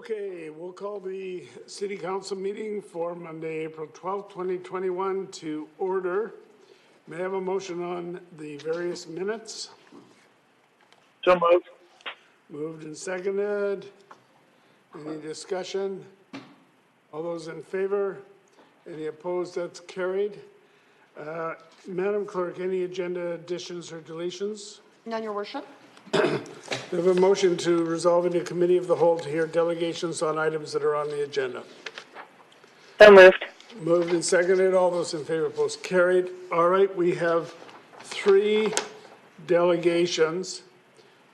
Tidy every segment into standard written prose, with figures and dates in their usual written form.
Okay, we'll call the City Council meeting for Monday, April 12th, 2021 to order. May I have a motion on the various minutes? So moved. Moved and seconded. Any discussion? All those in favor? Any opposed? That's carried. Madam Clerk, any agenda additions or deletions? None, Your Worship. We have a motion to resolve into committee of the whole to hear delegations on items that are on the agenda. So moved. Moved and seconded. All those in favor, opposed, carried. All right, we have 3 delegations.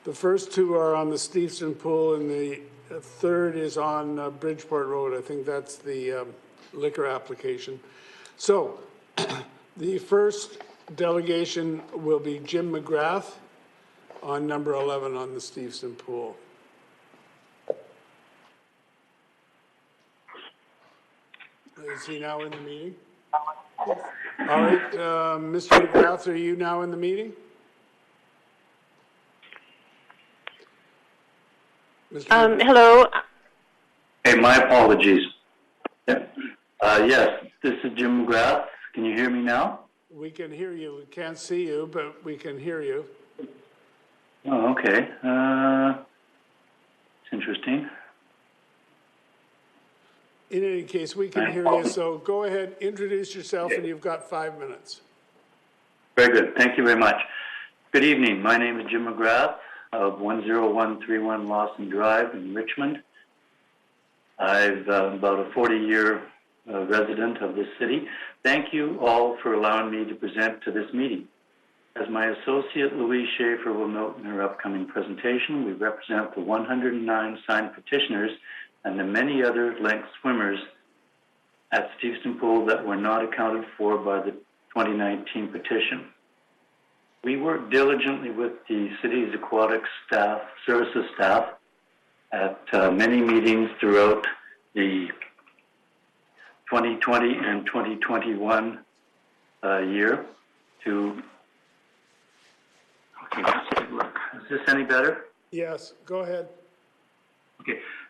The first 2 are on the Steveston Pool, and the third is on Bridgeport Road. I think that's the liquor application. So the first delegation will be Jim McGrath on number 11 on the Steveston Pool. Is he now in the meeting? Yes. All right, Mr. McGrath, are you now in the meeting? Hello. Hey, my apologies. Yes, this is Jim McGrath. Can you hear me now? We can hear you. We can't see you, but we can hear you. Oh, okay. It's interesting. In any case, we can hear you, so go ahead, introduce yourself, and you've got 5 minutes. Very good. Thank you very much. Good evening. My name is Jim McGrath of 10131 Lawson Drive in Richmond. I've about a 40-year resident of this city. Thank you all for allowing me to present to this meeting. As my associate Louise Schaefer will note in her upcoming presentation, we represent the 109 signed petitioners and the many other length swimmers at Steveston Pool that were not accounted for by the 2019 petition. We worked diligently with the city's aquatic staff, services staff, at many meetings throughout the 2020 and 2021 year to. Okay, let's take a look. Is this any better? Yes, go ahead.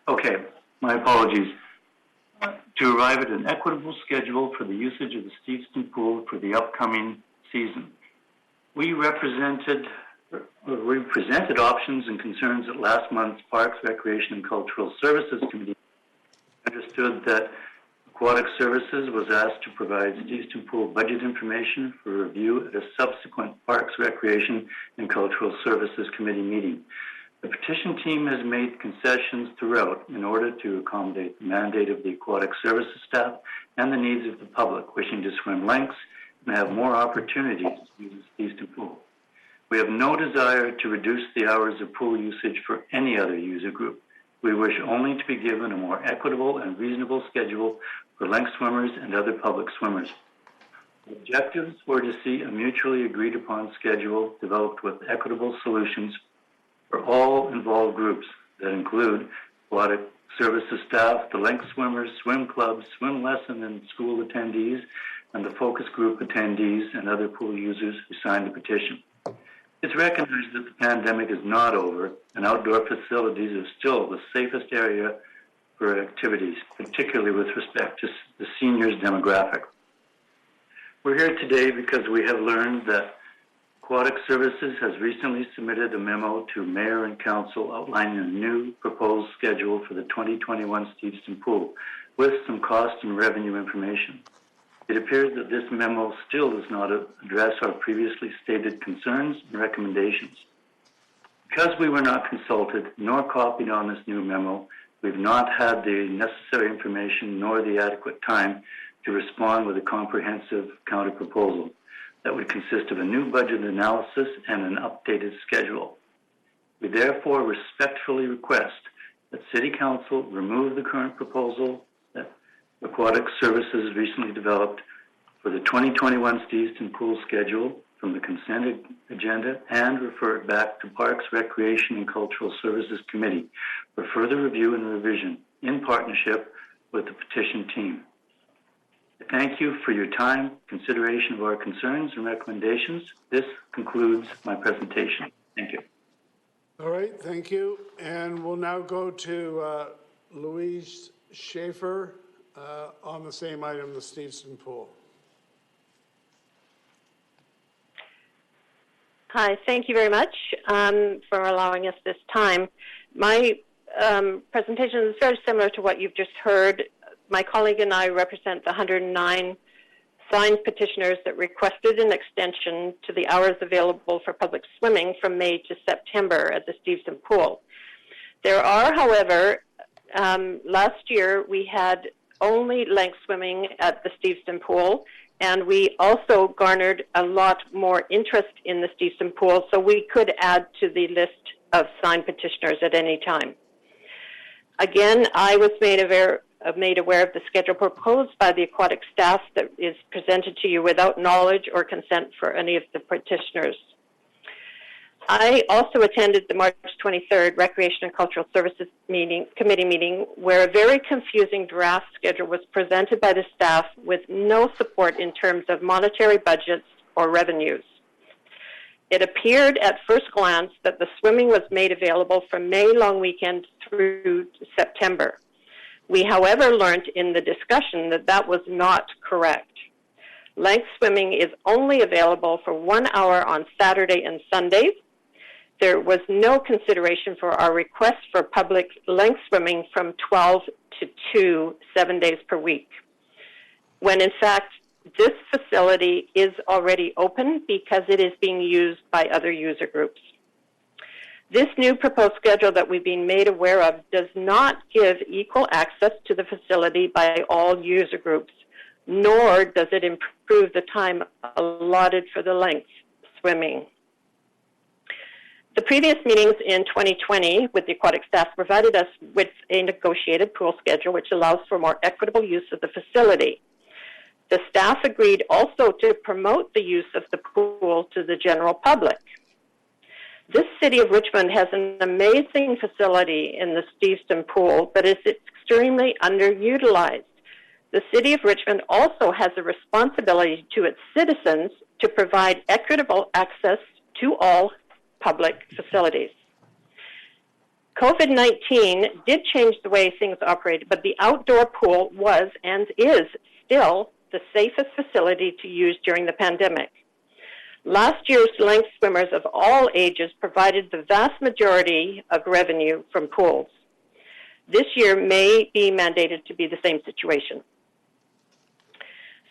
Okay, my apologies. To arrive at an equitable schedule for the usage of the Steveston Pool for the upcoming season. We presented options and concerns at last month's Parks, Recreation and Cultural Services Committee. Understood that Aquatic Services was asked to provide Steveston Pool budget information for review at a subsequent Parks, Recreation and Cultural Services Committee meeting. The petition team has made concessions throughout in order to accommodate the mandate of the Aquatic Services staff and the needs of the public wishing to swim lengths and have more opportunities to use the Steveston Pool. We have no desire to reduce the hours of pool usage for any other user group. We wish only to be given a more equitable and reasonable schedule for length swimmers and other public swimmers. The objectives were to see a mutually agreed upon schedule developed with equitable solutions for all involved groups that include aquatic services staff, the length swimmers, swim clubs, swim lesson and school attendees, and the focus group attendees and other pool users who signed the petition. It's recognized that the pandemic is not over, and outdoor facilities are still the safest area for activities, particularly with respect to the seniors demographic. We're here today because we have learned that Aquatic Services has recently submitted a memo to Mayor and Council outlining a new proposed schedule for the 2021 Steveston Pool with some cost and revenue information. It appears that this memo still does not address our previously stated concerns and recommendations. Because we were not consulted nor copied on this new memo, we've not had the necessary information nor the adequate time to respond with a comprehensive counter-proposal that would consist of a new budget analysis and an updated schedule. We therefore respectfully request that City Council remove the current proposal that Aquatic Services recently developed for the 2021 Steveston Pool schedule from the consent agenda and refer it back to Parks, Recreation and Cultural Services Committee for further review and revision in partnership with the petition team. Thank you for your time, consideration of our concerns and recommendations. This concludes my presentation. Thank you. All right, thank you. And we'll now go to Louise Schaefer on the same item, the Steveston Pool. Hi, thank you very much for allowing us this time. My presentation is very similar to what you've just heard. My colleague and I represent the 109 signed petitioners that requested an extension to the hours available for public swimming from May to September at the Steveston Pool. There are, however, last year we had only length swimming at the Steveston Pool, and we also garnered a lot more interest in the Steveston Pool, so we could add to the list of signed petitioners at any time. Again, I was made aware of the schedule proposed by the aquatic staff that is presented to you without knowledge or consent for any of the petitioners. I also attended the March 23rd Recreation and Cultural Services Committee meeting, where a very confusing draft schedule was presented by the staff with no support in terms of monetary budgets or revenues. It appeared at first glance that the swimming was made available from May long weekend through September. We, however, learned in the discussion that that was not correct. Length swimming is only available for 1 hour on Saturday and Sundays. There was no consideration for our request for public length swimming from 12 to 2, 7 days per week, when in fact this facility is already open because it is being used by other user groups. This new proposed schedule that we've been made aware of does not give equal access to the facility by all user groups, nor does it improve the time allotted for the length swimming. The previous meetings in 2020 with the aquatic staff provided us with a negotiated pool schedule which allows for more equitable use of the facility. The staff agreed also to promote the use of the pool to the general public. This city of Richmond has an amazing facility in the Steveston Pool, but is extremely underutilized. The city of Richmond also has a responsibility to its citizens to provide equitable access to all public facilities. COVID-19 did change the way things operated, but the outdoor pool was and is still the safest facility to use during the pandemic. Last year's length swimmers of all ages provided the vast majority of revenue from pools. This year may be mandated to be the same situation.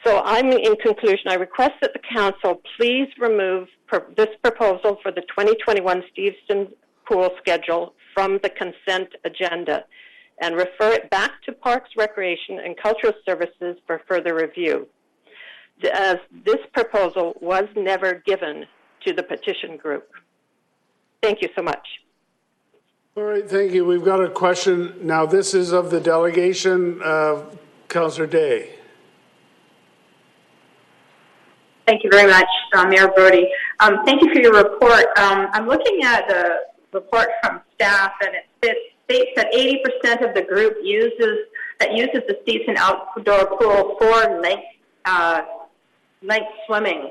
So in conclusion, I request that the council please remove this proposal for the 2021 Steveston Pool schedule from the consent agenda and refer it back to Parks, Recreation, and Cultural Services for further review, as this proposal was never given to the petition group. Thank you so much. All right, thank you. We've got a question. Now, this is of the delegation. Councillor Day. Thank you very much, Mayor Brody. Thank you for your report. I'm looking at the report from staff, and it states that 80% of the group uses the Steveston outdoor pool for length swimming.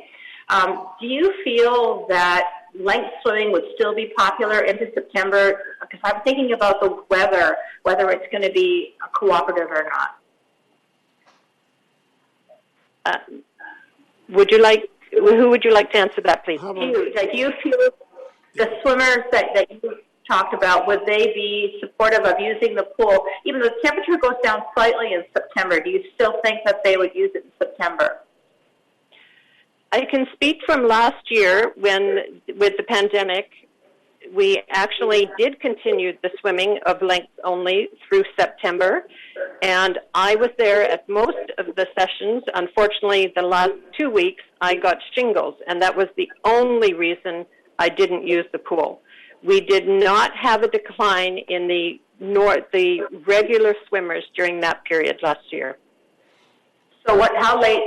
Do you feel that length swimming would still be popular into September? Because I'm thinking about the weather, whether it's going to be a cooperative or not. Who would you like to answer that, please? Do you feel the swimmers that you talked about, would they be supportive of using the pool? Even though the temperature goes down slightly in September, do you still think that they would use it in September? I can speak from last year when, with the pandemic, we actually did continue the swimming of length only through September, and I was there at most of the sessions. Unfortunately, the last 2 weeks, I got shingles, and that was the only reason I didn't use the pool. We did not have a decline in the regular swimmers during that period last year. So how late,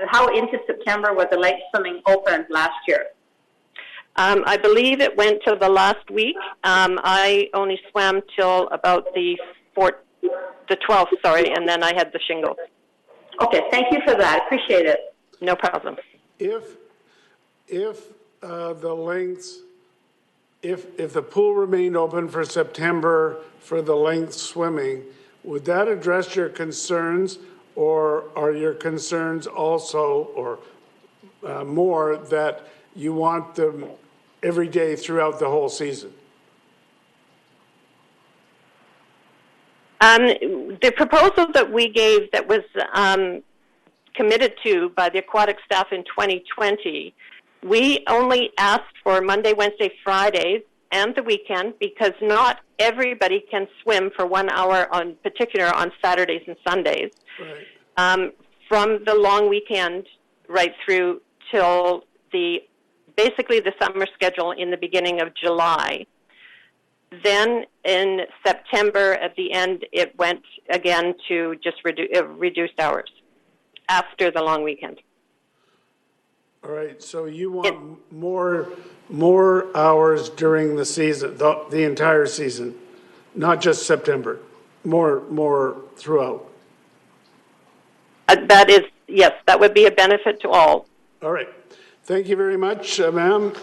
how into September was the lake swimming open last year? I believe it went till the last week. I only swam till about the 12th, sorry, and then I had the shingles. Okay, thank you for that. Appreciate it. No problem. If the lengths if the pool remained open for September for the length swimming, would that address your concerns, or are your concerns also, or more, that you want them every day throughout the whole season? The proposal that we gave that was committed to by the aquatic staff in 2020, we only asked for Monday, Wednesday, Fridays, and the weekend, because not everybody can swim for 1 hour on particular on Saturdays and Sundays. Right. From the long weekend right through till basically the summer schedule in the beginning of July. Then in September, at the end, it went again to just reduced hours after the long weekend. All right, so you want more hours during the season, the entire season, not just September, more throughout. That is, yes, that would be a benefit to all. All right, thank you very much, ma'am.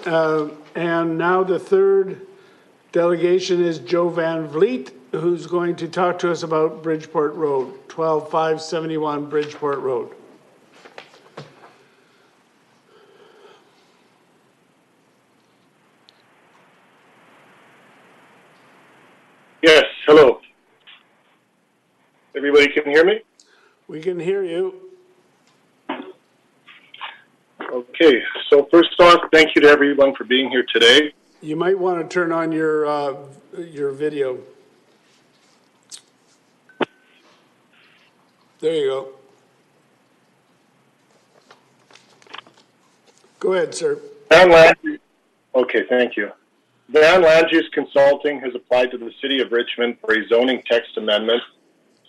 And now the third delegation is Joe Van Vliet, who's going to talk to us about Bridgeport Road, 12571 Bridgeport Road. Yes, hello. Everybody can hear me? We can hear you. Okay, so first off, thank you to everyone for being here today. You might want to turn on your video. There you go. Go ahead, sir. Okay, thank you. Van Land Use Consulting has applied to the City of Richmond for a zoning text amendment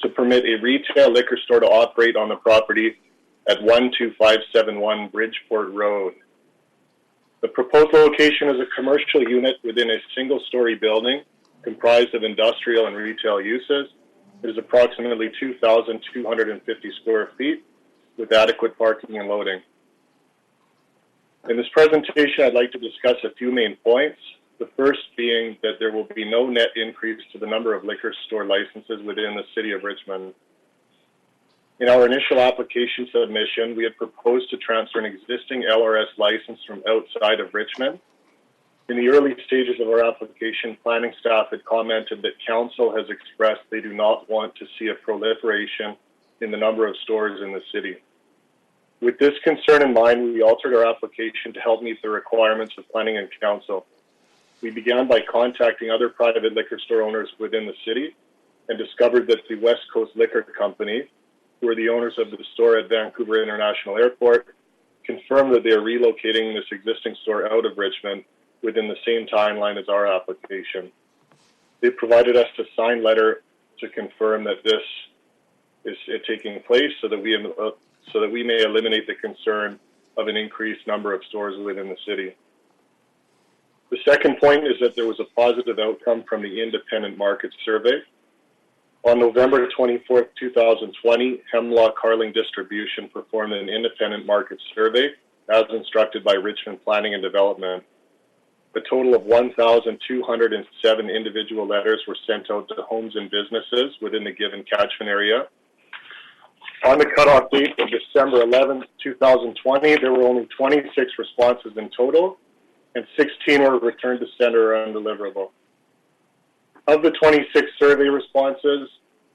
to permit a retail liquor store to operate on the property at 12571 Bridgeport Road. The proposed location is a commercial unit within a single-story building comprised of industrial and retail uses. It is approximately 2,250 square feet with adequate parking and loading. In this presentation, I'd like to discuss a few main points. The first being that there will be no net increase to the number of liquor store licenses within the City of Richmond. In our initial application submission, we had proposed to transfer an existing LRS license from outside of Richmond. In the early stages of our application, planning staff had commented that council has expressed they do not want to see a proliferation in the number of stores in the city. With this concern in mind, we altered our application to help meet the requirements of planning and council. We began by contacting other private liquor store owners within the city and discovered that the West Coast Liquor Company, who are the owners of the store at Vancouver International Airport, confirmed that they are relocating this existing store out of Richmond within the same timeline as our application. They provided us a signed letter to confirm that this is taking place so that we may eliminate the concern of an increased number of stores within the city. The second point is that there was a positive outcome from the independent market survey. On November 24th, 2020, Hemlock Harling Distribution performed an independent market survey as instructed by Richmond Planning and Development. A total of 1,207 individual letters were sent out to homes and businesses within the given catchment area. On the cutoff date of December 11th, 2020, there were only 26 responses in total, and 16 were returned to sender or undeliverable. Of the 26 survey responses,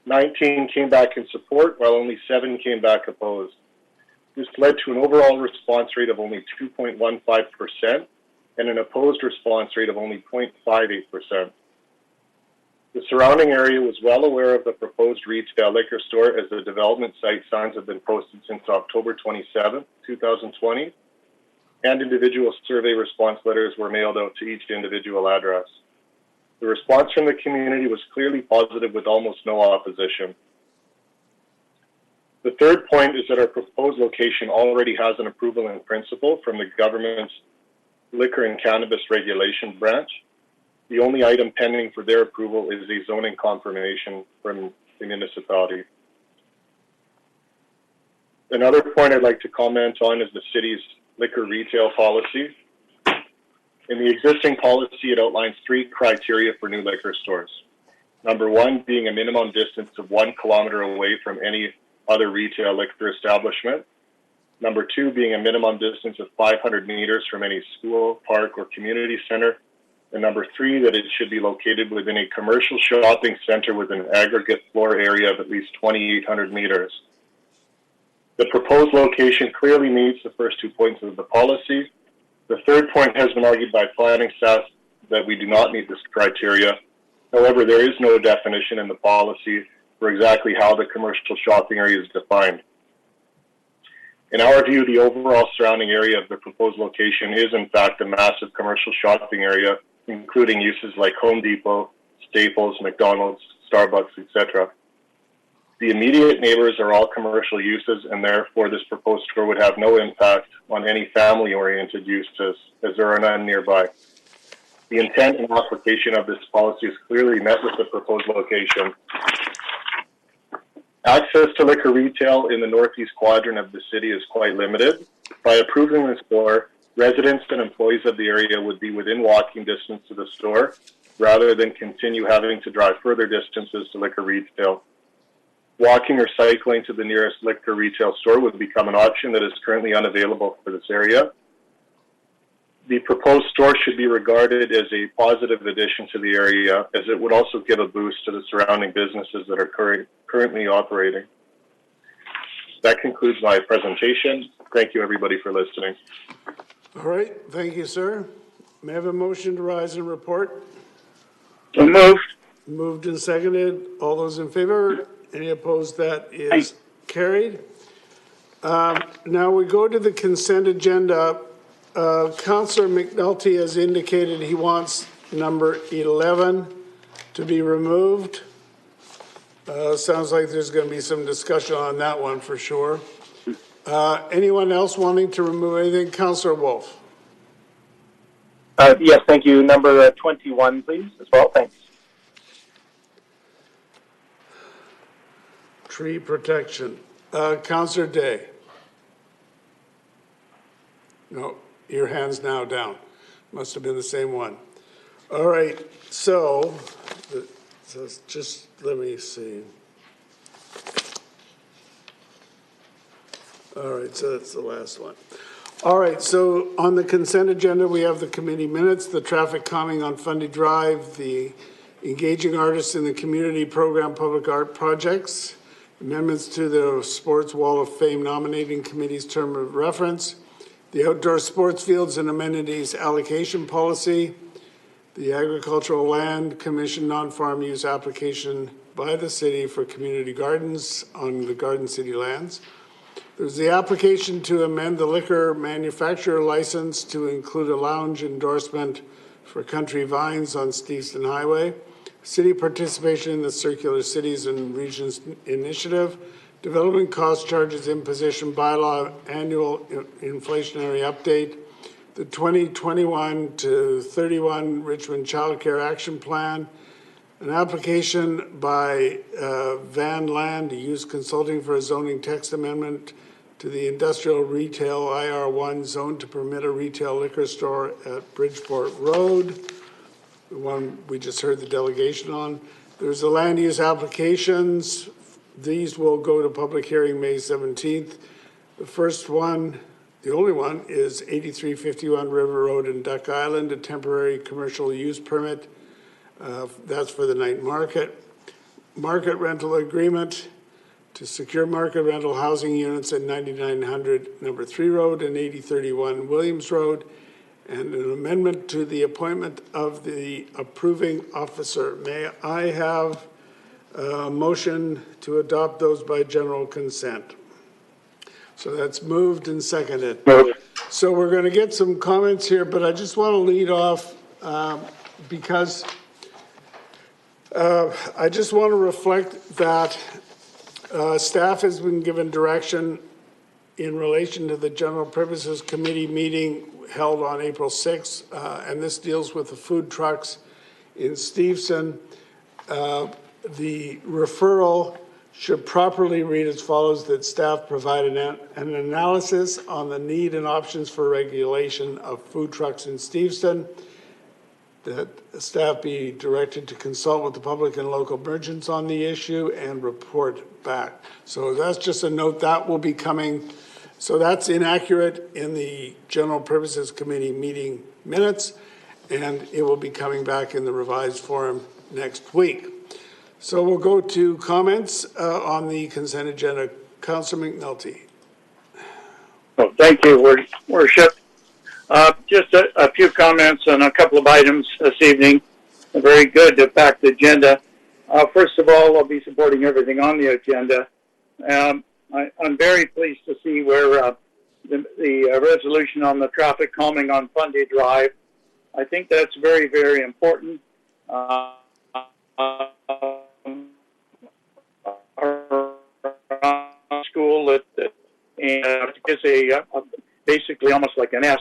19 came back in support, while only 7 came back opposed. This led to an overall response rate of only 2.15% and an opposed response rate of only 0.58%. The surrounding area was well aware of the proposed retail liquor store, as the development site signs have been posted since October 27, 2020, and individual survey response letters were mailed out to each individual address. The response from the community was clearly positive with almost no opposition. The third point is that our proposed location already has an approval in principle from the government's Liquor and Cannabis Regulation Branch. The only item pending for their approval is a zoning confirmation from the municipality. Another point I'd like to comment on is the city's liquor retail policy. In the existing policy, it outlines 3 criteria for new liquor stores. Number 1 being a minimum distance of 1 kilometer away from any other retail liquor establishment. Number 2 being a minimum distance of 500 meters from any school, park, or community center. And number 3, that it should be located within a commercial shopping center with an aggregate floor area of at least 2,800 meters. The proposed location clearly meets the first 2 points of the policy. The third point has been argued by planning staff that we do not meet this criteria. However, there is no definition in the policy for exactly how the commercial shopping area is defined. In our view, the overall surrounding area of the proposed location is in fact a massive commercial shopping area, including uses like Home Depot, Staples, McDonald's, Starbucks, etc. The immediate neighbors are all commercial uses, and therefore this proposed store would have no impact on any family-oriented uses, as there are none nearby. The intent and application of this policy is clearly met with the proposed location. Access to liquor retail in the northeast quadrant of the city is quite limited. By approving the store, residents and employees of the area would be within walking distance to the store, rather than continue having to drive further distances to liquor retail. Walking or cycling to the nearest liquor retail store would become an option that is currently unavailable for this area. The proposed store should be regarded as a positive addition to the area, as it would also give a boost to the surrounding businesses that are currently operating. That concludes my presentation. Thank you, everybody, for listening. All right, thank you, sir. May I have a motion to rise and report? So moved. Moved and seconded. All those in favor? Any opposed? That is carried. Now we go to the consent agenda. Councillor McNulty has indicated he wants number 11 to be removed. Sounds like there's going to be some discussion on that one for sure. Anyone else wanting to remove anything? Councillor Wolf. Yes, thank you. Number 21, please, as well. Thanks. Tree protection. Councillor Day. No, your hand's now down. Must have been the same one. All right, so just let me see. All right, so that's the last one. All right, so on the consent agenda, we have the committee minutes, the traffic calming on Fundy Drive, the engaging artists in the community program public art projects, amendments to the Sports Wall of Fame nominating committee's term of reference, the outdoor sports fields and amenities allocation policy, the agricultural land commission non-farm use application by the city for community gardens on the Garden City lands. There's the application to amend the liquor manufacturer license to include a lounge endorsement for Country Vines on Steveston Highway, city participation in the Circular Cities and Regions Initiative, development cost charges imposition bylaw annual inflationary update, the 2021 to 31 Richmond Child Care Action Plan, an application by Van Land to use consulting for a zoning text amendment to the industrial retail IR1 zone to permit a retail liquor store at Bridgeport Road, the one we just heard the delegation on. There's the land use applications. These will go to public hearing May 17th. The first one, the only one, is 8351 River Road in Duck Island, a temporary commercial use permit. That's for the night market. Market rental agreement to secure market rental housing units at 9900 Number 3 Road and 8031 Williams Road, and an amendment to the appointment of the approving officer. May I have a motion to adopt those by general consent? So that's moved and seconded. So we're going to get some comments here, but I just want to lead off because I just want to reflect that staff has been given direction in relation to the General Purposes Committee meeting held on April 6th, and this deals with the food trucks in Steveston. The referral should properly read as follows: that staff provide an analysis on the need and options for regulation of food trucks in Steveston, that staff be directed to consult with the public and local merchants on the issue and report back. So that's just a note that will be coming. So that's inaccurate in the General Purposes Committee meeting minutes, and it will be coming back in the revised form next week. So we'll go to comments on the consent agenda. Councillor McNulty. Oh, thank you, Worship. Just a few comments on a couple of items this evening. A very good packed agenda. First of all, I'll be supporting everything on the agenda. I'm very pleased to see where the resolution on the traffic calming on Funday Drive. I think that's very, very important. School and it's basically almost like an S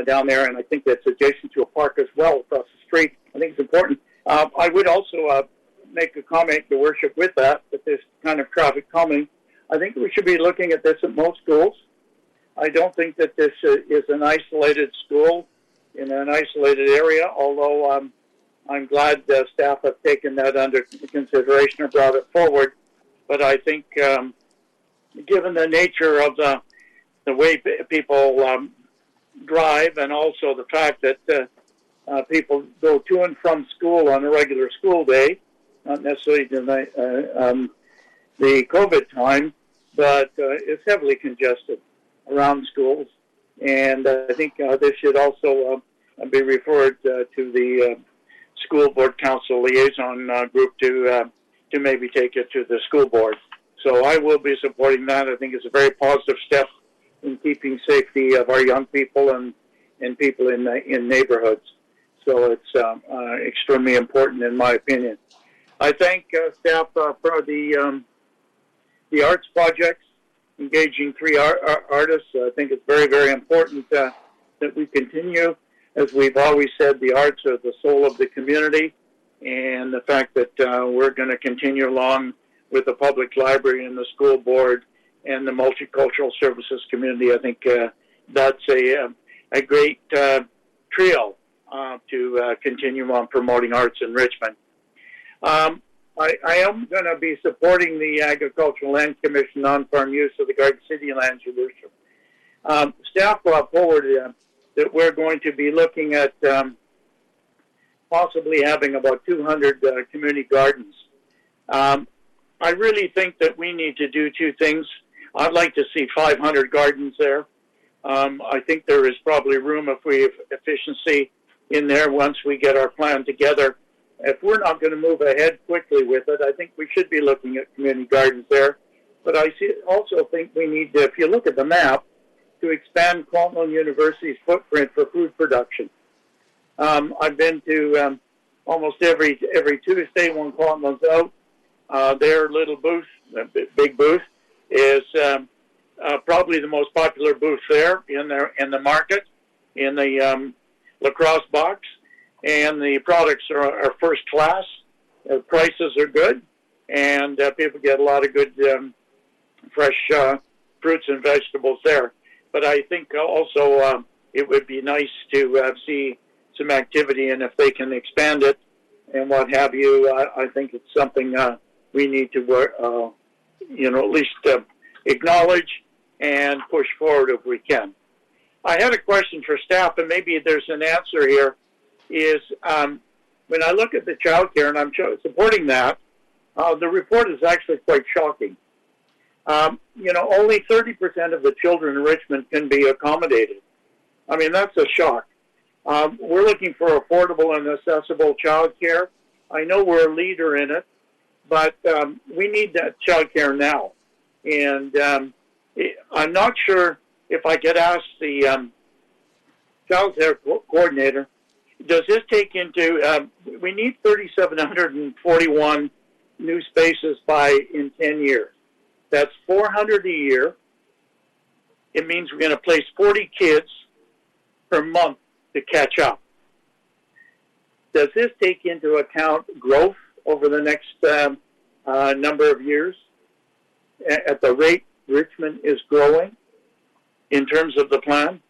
down there, and I think that's adjacent to a park as well across the street. I think it's important. I would also make a comment to Worship with that this kind of traffic calming. I think we should be looking at this at most schools. I don't think that this is an isolated school in an isolated area, although I'm glad the staff have taken that under consideration or brought it forward. But I think given the nature of the way people drive, and also the fact that people go to and from school on a regular school day, not necessarily the COVID time, but it's heavily congested around schools. And I think this should also be referred to the school board council liaison group to maybe take it to the school board. So I will be supporting that. I think it's a very positive step in keeping safety of our young people and people in neighborhoods. So it's extremely important in my opinion. I thank staff for the arts projects, engaging 3 artists. I think it's very, very important that we continue. As we've always said, the arts are the soul of the community, and the fact that we're going to continue along with the public library and the school board and the multicultural services community, I think that's a great trio to continue on promoting arts in Richmond. I am going to be supporting the Agricultural Land Commission on-farm use of the Garden City lands, your worship. Staff brought forward that we're going to be looking at possibly having about 200 community gardens. I really think that we need to do 2 things. I'd like to see 500 gardens there. I think there is probably room if we have efficiency in there once we get our plan together. If we're not going to move ahead quickly with it, I think we should be looking at community gardens there. But I also think we need to, if you look at the map, to expand Kwantlen University's footprint for food production. I've been to almost every Tuesday when Kwantlen's out. Their little booth, big booth, is probably the most popular booth there in the market, in the lacrosse box, and the products are first class. The prices are good, and people get a lot of good fresh fruits and vegetables there. But I think also it would be nice to see some activity, and if they can expand it and what have you, I think it's something we need to work, at least acknowledge and push forward if we can. I had a question for staff, and maybe there's an answer here, is when I look at the child care, and I'm supporting that, the report is actually quite shocking. Only 30% of the children in Richmond can be accommodated. I mean, that's a shock. We're looking for affordable and accessible child care. I know we're a leader in it, but we need that child care now. And I'm not sure if I could ask the child care coordinator, does this take into, we need 3,741 new spaces in 10 years. That's 400 a year. It means we're going to place 40 kids per month to catch up. Does this take into account growth over the next number of years? at the rate Richmond is growing in terms of the plan?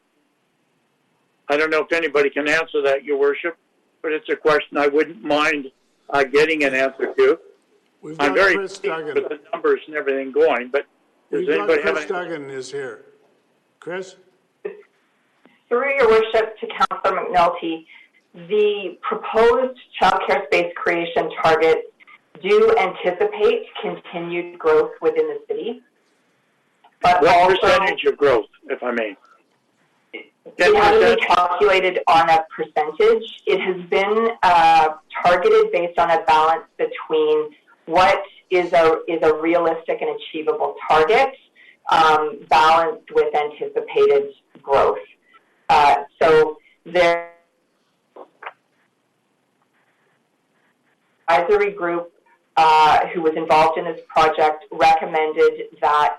I don't know if anybody can answer that, Your Worship, but it's a question I wouldn't mind getting an answer to. We've got I'm very Chris pleased Duggan. with the numbers and everything going, but does We've got anybody have Chris any? Duggan is here. Chris? Through your worship to Councillor McNulty, the proposed child care space creation targets do anticipate continued growth within the city. But What also, percentage of growth, if I may? it hasn't been calculated on a percentage. It has been targeted based on a balance between what is a realistic and achievable target, balanced with anticipated growth. So their advisory group who was involved in this project recommended that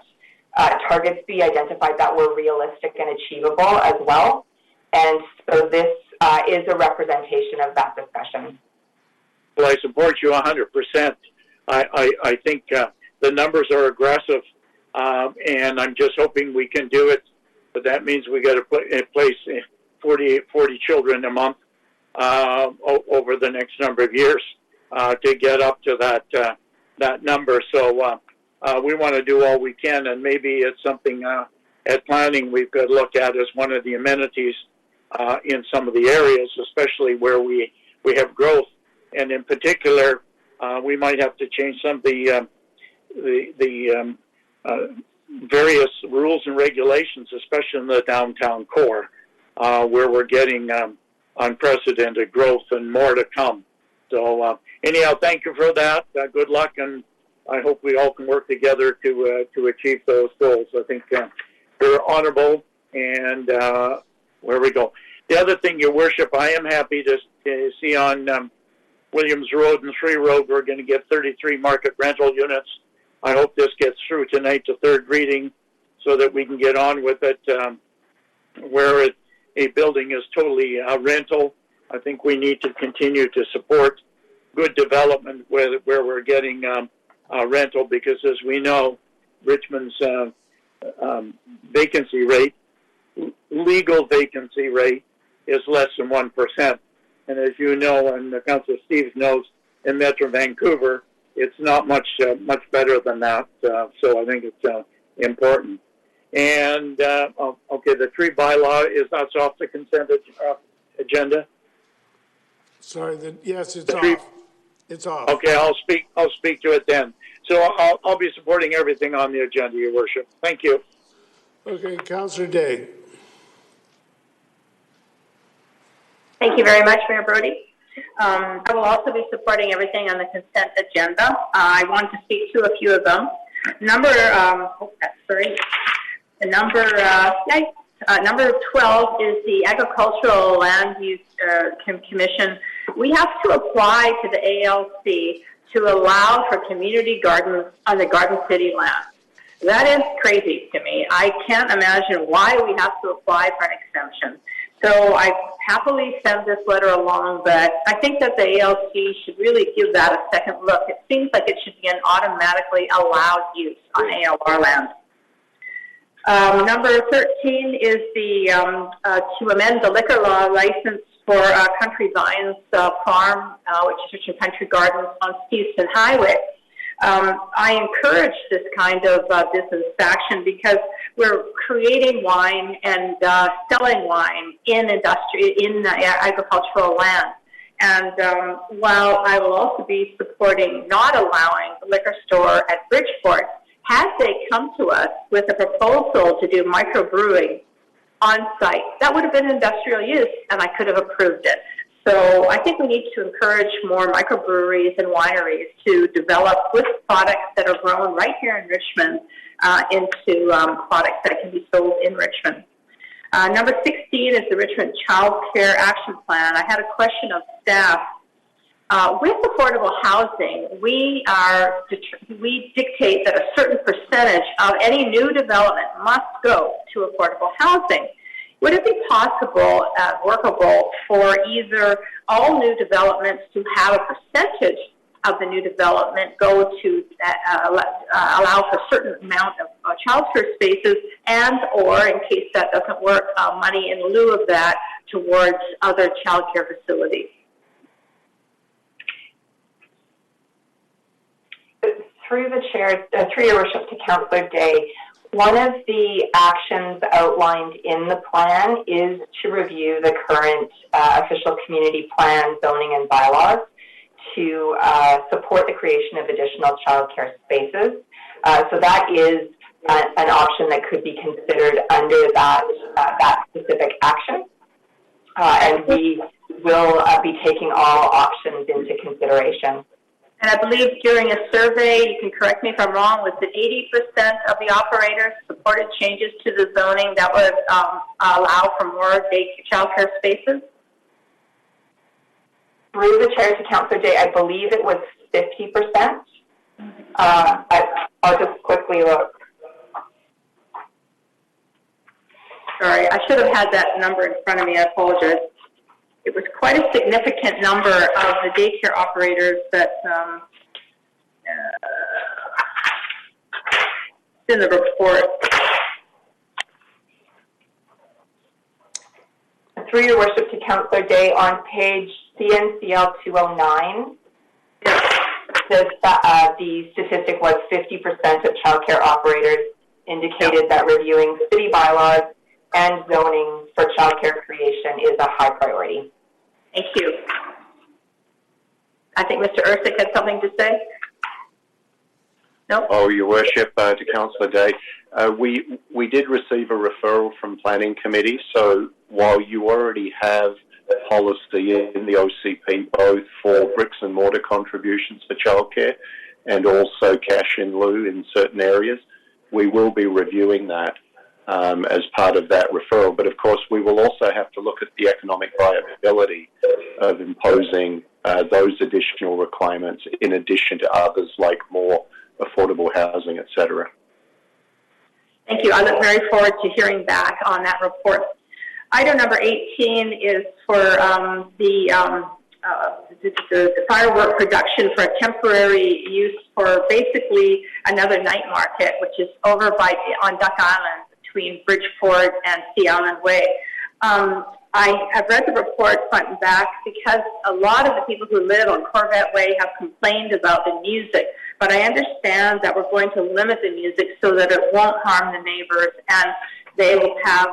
targets be identified that were realistic and achievable as well. And so this is a representation of that discussion. Well, I support you 100%. I think the numbers are aggressive, and I'm just hoping we can do it. But that means we got to put in place 40 children a month over the next number of years to get up to that number. So we want to do all we can, and maybe it's something at planning we've got to look at as one of the amenities in some of the areas, especially where we have growth. And in particular, we might have to change some of the various rules and regulations, especially in the downtown core, where we're getting unprecedented growth and more to come. So anyhow, thank you for that. Good luck, and I hope we all can work together to achieve those goals. I think they're honorable, and where we go. The other thing, Your Worship, I am happy to see on Williams Road and 3 Road, we're going to get 33 market rental units. I hope this gets through tonight to third reading so that we can get on with it. Where a building is totally rental, I think we need to continue to support good development where we're getting rental, because as we know, Richmond's vacancy rate, legal vacancy rate, is less than 1%. And as you know, and Councillor Steves knows, in Metro Vancouver, it's not much better than that. So I think it's important. And okay, the tree bylaw that's off the consent agenda. Sorry, yes, it's off. It's off. Okay, I'll speak to it then. So I'll be supporting everything on the agenda, Your Worship. Thank you. Okay, Councillor Day. Thank you very much, Mayor Brody. I will also be supporting everything on the consent agenda. I want to speak to a few of them. Number 12 is the Agricultural Land Use Commission. We have to apply to the ALC to allow for community gardens on the Garden City land. That is crazy to me. I can't imagine why we have to apply for an exemption. So I happily send this letter along, but I think that the ALC should really give that a second look. It seems like it should be an automatically allowed use on ALR land. Number 13 is to amend the liquor law license for Country Vines Farm, which is Richmond Country Gardens on Steveston Highway. I encourage this kind of business action because we're creating wine and selling wine in agricultural land. And while I will also be supporting not allowing the liquor store at Bridgeport, had they come to us with a proposal to do microbrewing on site, that would have been industrial use, and I could have approved it. So I think we need to encourage more microbreweries and wineries to develop with products that are grown right here in Richmond into products that can be sold in Richmond. Number 16 is the Richmond Child Care Action Plan. I had a question of staff. With affordable housing, we dictate that a certain percentage of any new development must go to affordable housing. Would it be possible, workable for either all new developments to have a percentage of the new development go to allow for a certain amount of childcare spaces, and or in case that doesn't work, money in lieu of that towards other childcare facilities. Through the chair, through your worship to Councillor Day, one of the actions outlined in the plan is to review the current official community plan, zoning, and bylaws to support the creation of additional childcare spaces. So that is an option that could be considered under that specific action. And we will be taking all options into consideration. And I believe during a survey, you can correct me if I'm wrong, was it 80% of the operators supported changes to the zoning that would allow for more childcare spaces? Through the chair to Councillor Day, I believe it was 50%. I'll just quickly look. Sorry, I should have had that number in front of me. I apologize. It was quite a significant number of the daycare operators that in the report. Through your worship to Councillor Day, on page CNCL 209, the statistic was 50% of childcare operators indicated that reviewing city bylaws and zoning for childcare creation is a high priority. Thank you. I think Mr. Ersick had something to say. No? Oh, Your Worship, to Councillor Day. We did receive a referral from Planning Committee, so while you already have policy in the OCP both for bricks and mortar contributions for childcare and also cash in lieu in certain areas, we will be reviewing that as part of that referral. But of course, we will also have to look at the economic viability of imposing those additional requirements in addition to others like more affordable housing, etc. Thank you. I look very forward to hearing back on that report. Item number 18 is for the firework production for a temporary use for basically another night market, which is over on Duck Island between Bridgeport and Sea Island Way. I have read the report front and back because a lot of the people who live on Corvette Way have complained about the music, but I understand that we're going to limit the music so that it won't harm the neighbors, and they will have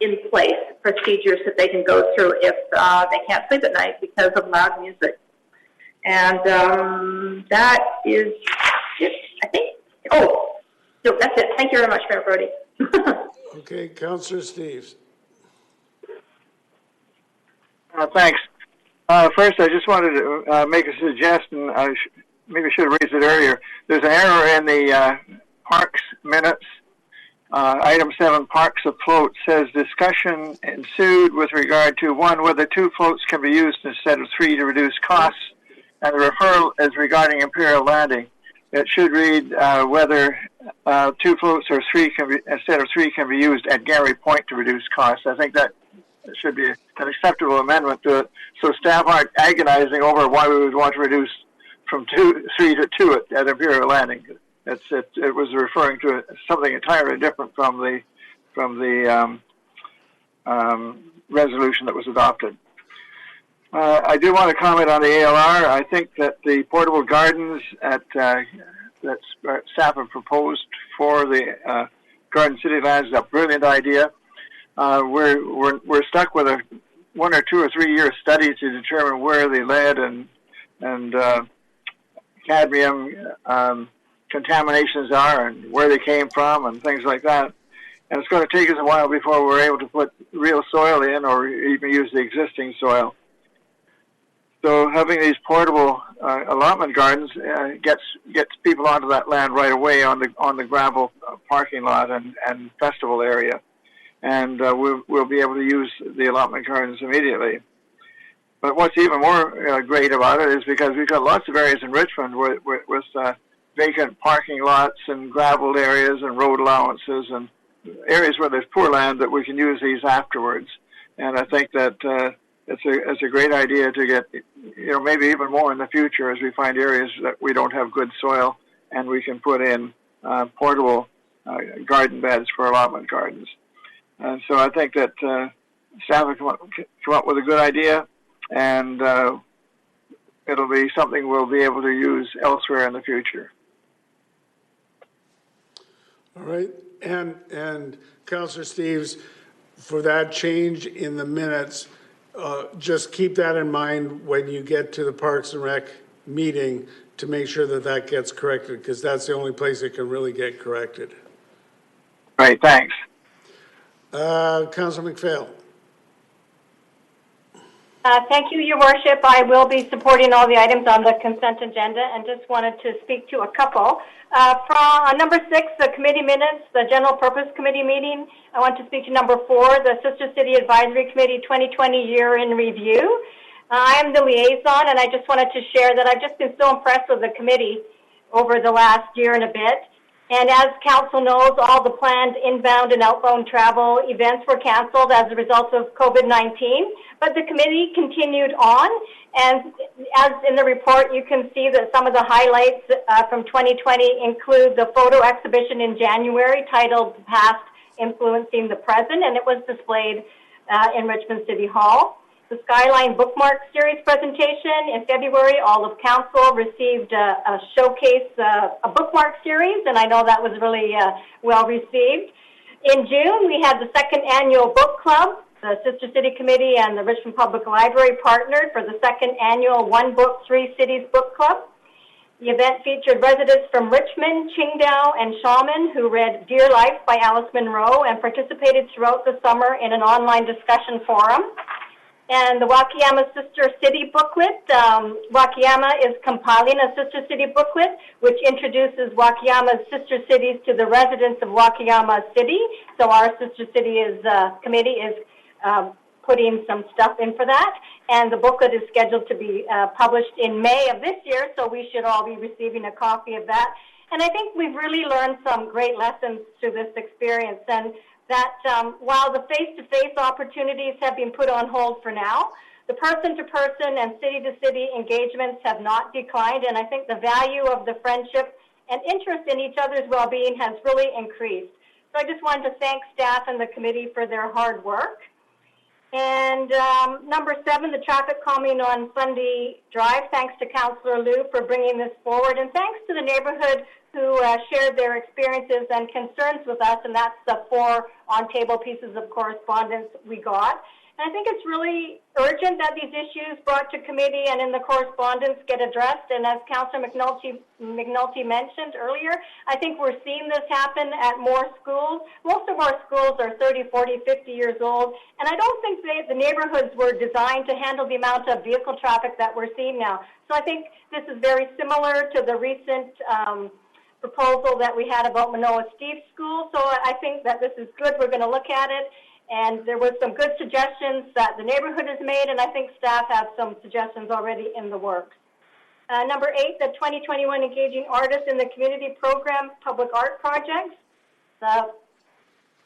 in place procedures that they can go through if they can't sleep at night because of loud music. And that is it, I think. Oh, no, that's it. Thank you very much, Mayor Brody. Okay, Councillor Steves. Thanks. First, I just wanted to make a suggestion. Maybe I should have raised it earlier. There's an error in the parks minutes. Item 7, parks afloat, says discussion ensued with regard to 1, whether 2 floats can be used instead of 3 to reduce costs, and the referral is regarding Imperial Landing. It should read whether 2 floats or 3 can be, instead of 3 can be used at Gary Point to reduce costs. I think that should be an acceptable amendment to it, so staff aren't agonizing over why we would want to reduce from 3 to 2 at Imperial Landing. It was referring to something entirely different from the resolution that was adopted. I do want to comment on the ALR. I think that the portable gardens that staff have proposed for the Garden City lands is a brilliant idea. We're stuck with a 1 or 2 or 3 year study to determine where the lead and cadmium contaminations are and where they came from and things like that. And it's going to take us a while before we're able to put real soil in or even use the existing soil. So having these portable allotment gardens gets people onto that land right away on the gravel parking lot and festival area. And we'll be able to use the allotment gardens immediately. But what's even more great about it is because we've got lots of areas in Richmond with vacant parking lots and gravel areas and road allowances and areas where there's poor land that we can use these afterwards. And I think that it's a great idea to get, maybe even more in the future as we find areas that we don't have good soil and we can put in portable garden beds for allotment gardens. And so I think that staff have come up with a good idea, and it'll be something we'll be able to use elsewhere in the future. All right, and Councillor Steves, for that change in the minutes, just keep that in mind when you get to the Parks and Rec meeting to make sure that that gets corrected, because that's the only place it can really get corrected. Right, thanks. Councillor McPhail. Thank you, Your Worship. I will be supporting all the items on the consent agenda and just wanted to speak to a couple. From number 6, the committee minutes, the General Purpose Committee meeting. I want to speak to number 4, the Sister City Advisory Committee 2020 Year in Review. I am the liaison, and I just wanted to share that I've just been so impressed with the committee over the last year and a bit. And as Council knows, all the planned inbound and outbound travel events were canceled as a result of COVID-19, but the committee continued on. And as in the report, you can see that some of the highlights from 2020 include the photo exhibition in January titled Past Influencing the Present, and it was displayed in Richmond City Hall. The Skyline Bookmark Series presentation in February, all of Council received a showcase, a bookmark series, and I know that was really well received. In June, we had the 2nd annual book club. The Sister City Committee and the Richmond Public Library partnered for the 2nd annual One Book, Three Cities book club. The event featured residents from Richmond, Qingdao, and Xiamen who read Dear Life by Alice Munro and participated throughout the summer in an online discussion forum. And the Wakayama Sister City booklet, Wakayama is compiling a Sister City booklet which introduces Wakayama's sister cities to the residents of Wakayama City. So our Sister City committee is putting some stuff in for that. And the booklet is scheduled to be published in May of this year, so we should all be receiving a copy of that. And I think we've really learned some great lessons through this experience, and that while the face-to-face opportunities have been put on hold for now, the person-to-person and city-to-city engagements have not declined, and I think the value of the friendship and interest in each other's well-being has really increased. So I just wanted to thank staff and the committee for their hard work. And number 7, the traffic calming on Sunday Drive. Thanks to Councillor Liu for bringing this forward, and thanks to the neighborhood who shared their experiences and concerns with us, and that's the 4 on-table pieces of correspondence we got. And I think it's really urgent that these issues brought to committee and in the correspondence get addressed. And as Councillor McNulty mentioned earlier, I think we're seeing this happen at more schools. Most of our schools are 30, 40, 50 years old, and I don't think the neighborhoods were designed to handle the amount of vehicle traffic that we're seeing now. So I think this is very similar to the recent proposal that we had about Manoa Steve School. So I think that this is good. We're going to look at it. And there were some good suggestions that the neighborhood has made, and I think staff have some suggestions already in the works. Number 8, the 2021 Engaging Artists in the Community Program Public Art Projects. The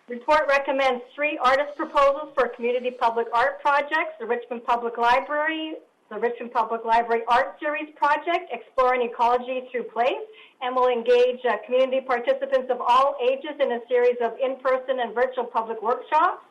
report recommends 3 artist proposals for community public art projects: the Richmond Public Library, the Richmond Public Library Art Series project, Exploring Ecology Through Place, and will engage community participants of all ages in a series of in-person and virtual public workshops.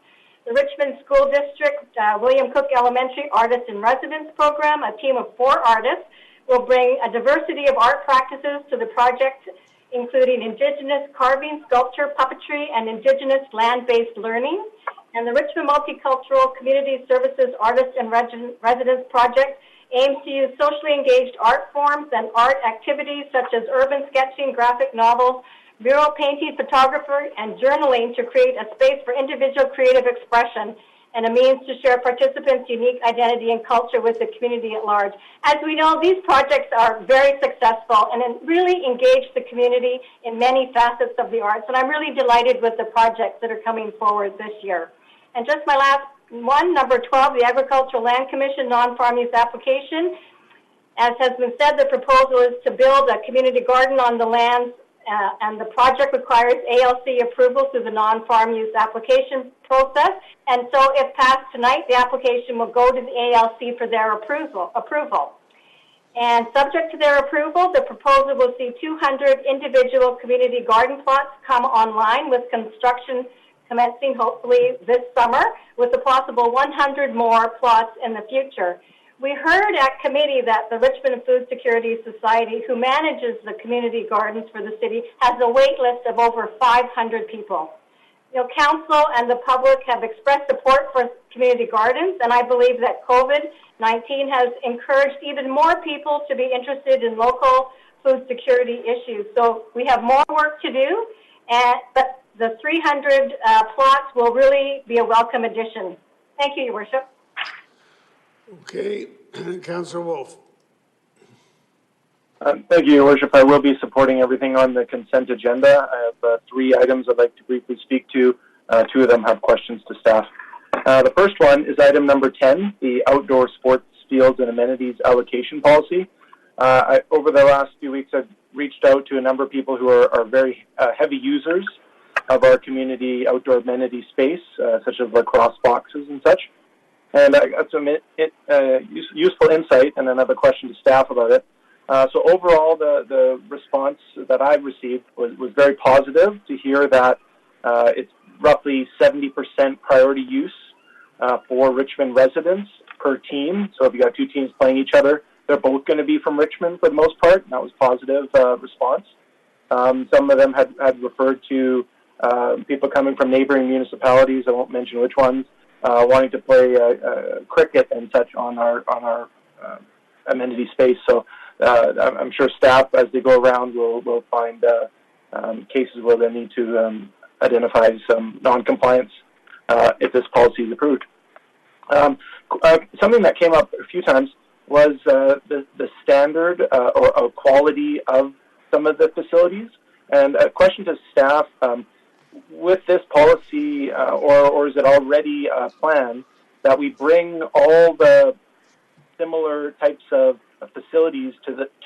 The Richmond School District William Cook Elementary Artist in Residence Program, a team of 4 artists, will bring a diversity of art practices to the project, including Indigenous carving, sculpture, puppetry, and Indigenous land-based learning. And the Richmond Multicultural Community Services Artist in Residence Project aims to use socially engaged art forms and art activities such as urban sketching, graphic novels, mural painting, photography, and journaling to create a space for individual creative expression and a means to share participants' unique identity and culture with the community at large. As we know, these projects are very successful and really engage the community in many facets of the arts, and I'm really delighted with the projects that are coming forward this year. And just my last one, number 12, the Agricultural Land Commission non-farm use application. As has been said, the proposal is to build a community garden on the lands and the project requires ALC approval through the non-farm use application process. And so if passed tonight, the application will go to the ALC for their approval. And subject to their approval, the proposal will see 200 individual community garden plots come online, with construction commencing hopefully this summer, with a possible 100 more plots in the future. We heard at committee that the Richmond Food Security Society, who manages the community gardens for the city, has a wait list of over 500 people. You know, council and the public have expressed support for community gardens, and I believe that COVID-19 has encouraged even more people to be interested in local food security issues. So we have more work to do, but the 300 plots will really be a welcome addition. Thank you, Your Worship. Okay, Councillor Wolf. Thank you, Your Worship. I will be supporting everything on the consent agenda. I have 3 items I'd like to briefly speak to. 2 of them have questions to staff. The first one is item number 10, the outdoor sports fields and amenities allocation policy. Over the last few weeks, I've reached out to a number of people who are very heavy users of our community outdoor amenity space, such as lacrosse boxes and such. And I got some useful insight, and then I have a question to staff about it. So overall, the response that I've received was very positive to hear that it's roughly 70% priority use for Richmond residents per team. So if you got 2 teams playing each other, they're both going to be from Richmond for the most part, and that was positive response. Some of them had referred to people coming from neighboring municipalities, I won't mention which ones, wanting to play cricket and such on our amenity space. So I'm sure staff, as they go around, will find cases where they need to identify some non-compliance if this policy is approved. Something that came up a few times was the standard or quality of some of the facilities. And a question to staff, with this policy, or is it already a plan that we bring all the similar types of facilities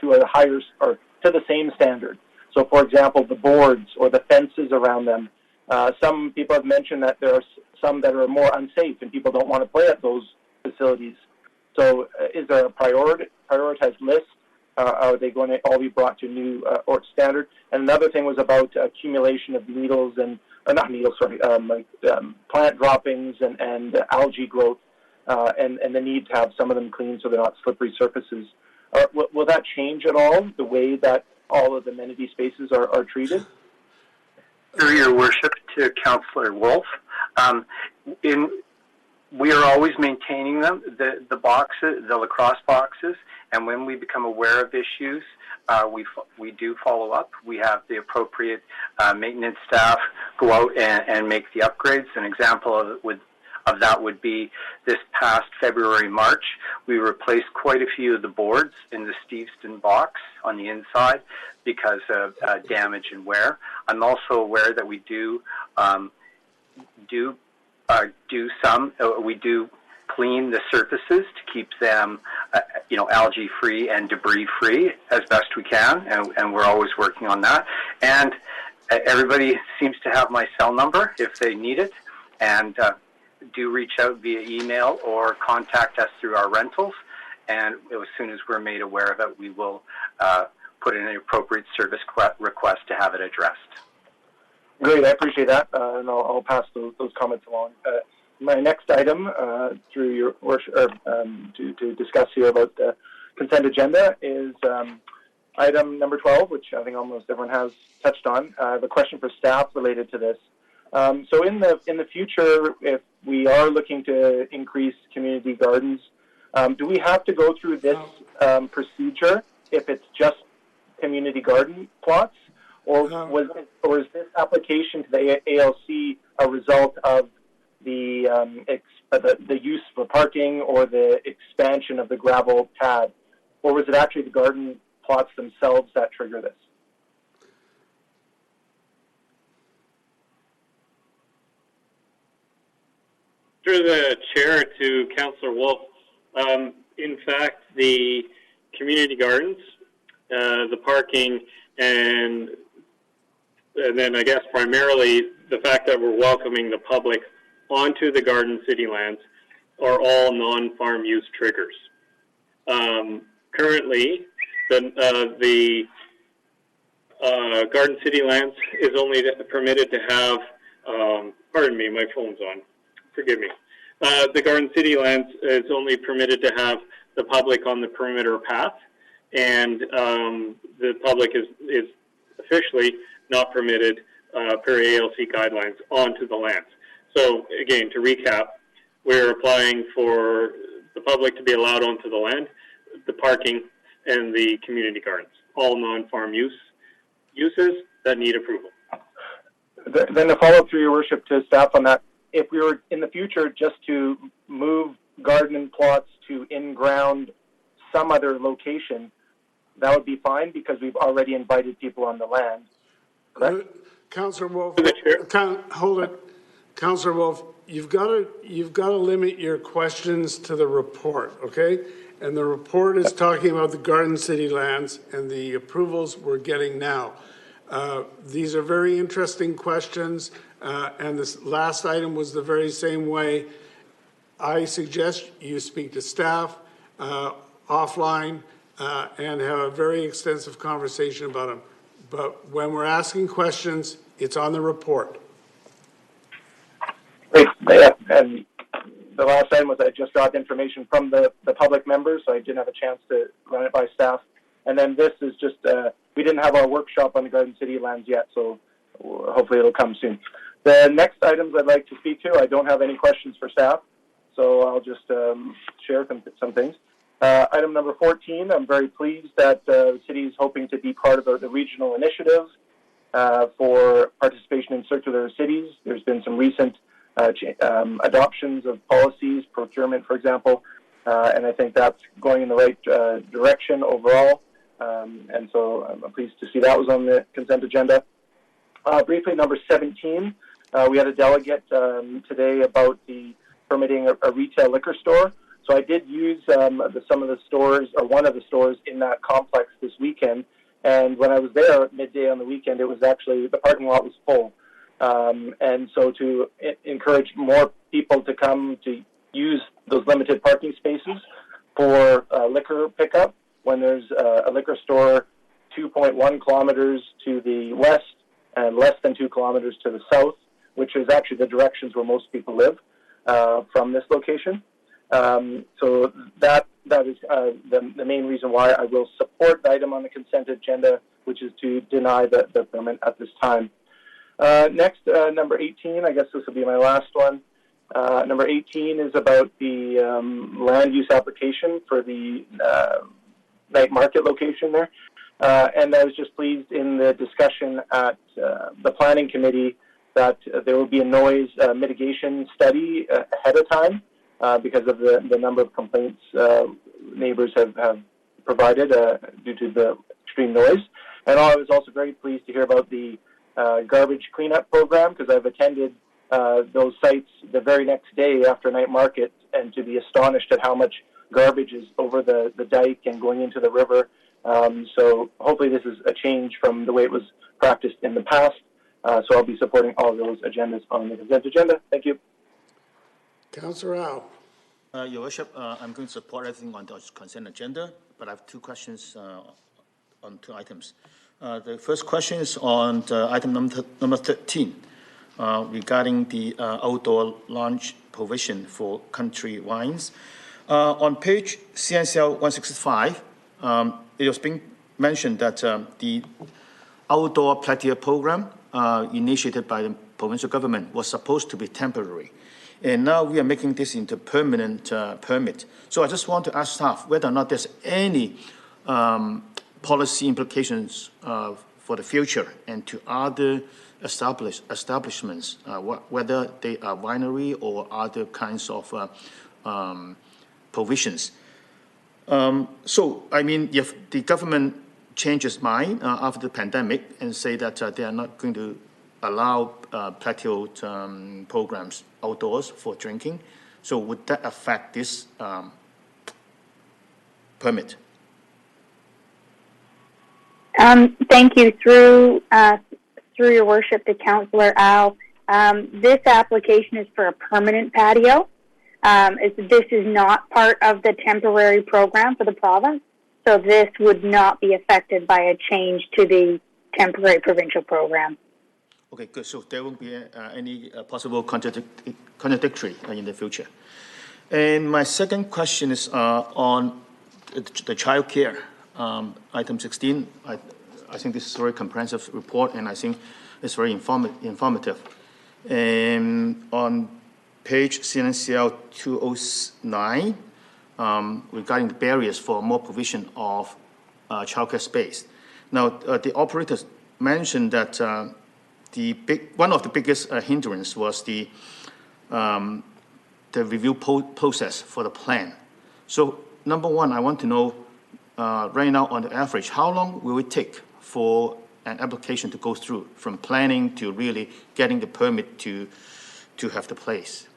to a higher, or to the same standard? So, for example, the boards or the fences around them. Some people have mentioned that there are some that are more unsafe and people don't want to play at those facilities. So, is there a prioritized list? Are they going to all be brought to new or standard? And another thing was about accumulation of needles and plant droppings and algae growth, and the need to have some of them clean so they're not slippery surfaces. Will that change at all, the way that all of the amenity spaces are treated? Through Your Worship, to Councillor Wolf, we are always maintaining them, the boxes, the lacrosse boxes, and when we become aware of issues, we do follow up. We have the appropriate maintenance staff go out and make the upgrades. An example of that would be this past February, March. We replaced quite a few of the boards in the Steveston box on the inside because of damage and wear. I'm also aware that we do clean the surfaces to keep them, algae free and debris free as best we can, and we're always working on that. And everybody seems to have my cell number if they need it, and do reach out via email or contact us through our rentals. And as soon as we're made aware of it, we will put in an appropriate service request to have it addressed. Great, I appreciate that, and I'll pass those comments along. My next item, through Your Worship, to discuss here about the consent agenda, is item number 12, which I think almost everyone has touched on. I have a question for staff related to this. So in the future, if we are looking to increase community gardens, do we have to go through this procedure if it's just community garden plots, or is this application to the ALC a result of the use for parking or the expansion of the gravel pad, or was it actually the garden plots themselves that trigger this? Through the chair to Councillor Wolf, in fact, the community gardens, the parking, and and then I guess primarily the fact that we're welcoming the public onto the Garden City lands are all non-farm use triggers. Currently, the Garden City lands is only permitted to have, pardon me, my phone's on, forgive me. The Garden City lands is only permitted to have the public on the perimeter path, and the public is officially not permitted per ALC guidelines onto the lands. So again, to recap, we're applying for the public to be allowed onto the land, the parking, and the community gardens, all non-farm uses that need approval. Then to follow up through your worship to staff on that, if we were in the future just to move garden plots to in-ground some other location, that would be fine because we've already invited people on the land, correct? Councillor Wolf, hold it. Councillor Wolf, you've got to limit your questions to the report, okay? And the report is talking about the Garden City lands and the approvals we're getting now. These are very interesting questions, and this last item was the very same way. I suggest you speak to staff offline and have a very extensive conversation about them. But when we're asking questions, it's on the report. Great. Yeah, and the last item was I just got information from the public members, so I didn't have a chance to run it by staff. And then this is just, we didn't have our workshop on the Garden City lands yet, so hopefully it'll come soon. The next items I'd like to speak to, I don't have any questions for staff, so I'll just share some things. Item number 14, I'm very pleased that the city is hoping to be part of the regional initiative for participation in circular cities. There's been some recent adoptions of policies, procurement, for example, and I think that's going in the right direction overall. And so I'm pleased to see that was on the consent agenda. Briefly, number 17, we had a delegate today about the permitting a retail liquor store. So I did use some of the stores, or one of the stores in that complex this weekend. And when I was there midday on the weekend, it was actually, the parking lot was full. And so to encourage more people to come to use those limited parking spaces for liquor pickup, when there's a liquor store 2.1 kilometers to the west and less than 2 kilometers to the south, which is actually the directions where most people live from this location. So that is the main reason why I will support the item on the consent agenda, which is to deny the permit at this time. Next, number 18, I guess this will be my last one. Number 18 is about the land use application for the night market location there. And I was just pleased in the discussion at the planning committee that there will be a noise mitigation study ahead of time because of the number of complaints neighbors have provided due to the extreme noise. And I was also very pleased to hear about the garbage cleanup program, because I've attended those sites the very next day after night market, and to be astonished at how much garbage is over the dike and going into the river. So hopefully this is a change from the way it was practiced in the past. So I'll be supporting all of those agendas on the consent agenda. Thank you. Councillor Rao. Your Worship, I'm going to support everything on the consent agenda, but I have two questions on two items. The first question is on the item number 13, regarding the outdoor lounge provision for country wines. On page CNCL 165, it was being mentioned that the outdoor patio program initiated by the provincial government was supposed to be temporary. And now we are making this into permanent permit. So I just want to ask staff whether or not there's any policy implications for the future and to other establishments, whether they are winery or other kinds of provisions. So, I mean, if the government changes mind after the pandemic and say that they are not going to allow patio programs outdoors for drinking, so would that affect this permit? Thank you. Through through your worship to Councillor Al. This application is for a permanent patio. This is not part of the temporary program for the province, so this would not be affected by a change to the temporary provincial program. Okay, good. So there won't be any possible contradictory in the future. And my second question is on the child care, item 16. I think this is a very comprehensive report, and I think it's very informative. And on page CNCL 209, regarding the barriers for more provision of childcare space. Now, the operators mentioned that one of the biggest hindrance was the review process for the plan. So, number one, I want to know right now, on the average, how long will it take for an application to go through, from planning to really getting the permit to have the place?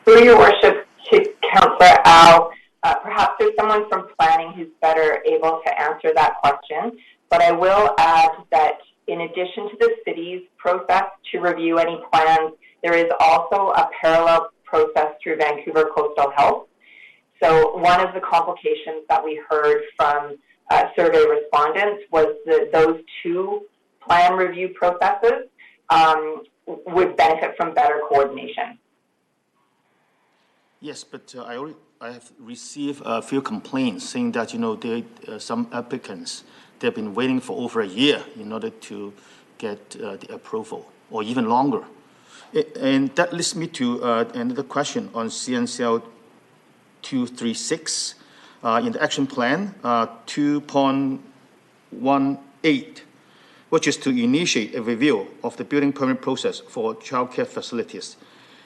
Through your worship to Councillor Al, perhaps there's someone from planning who's better able to answer that question, but I will add that in addition to the city's process to review any plans, there is also a parallel process through Vancouver Coastal Health. So one of the complications that we heard from survey respondents was that those two plan review processes would benefit from better coordination. Yes, but I have received a few complaints saying that, some applicants, they've been waiting for over a year in order to get the approval, or even longer. And that leads me to another question on CNCL 236 in the action plan 2.18, which is to initiate a review of the building permit process for childcare facilities.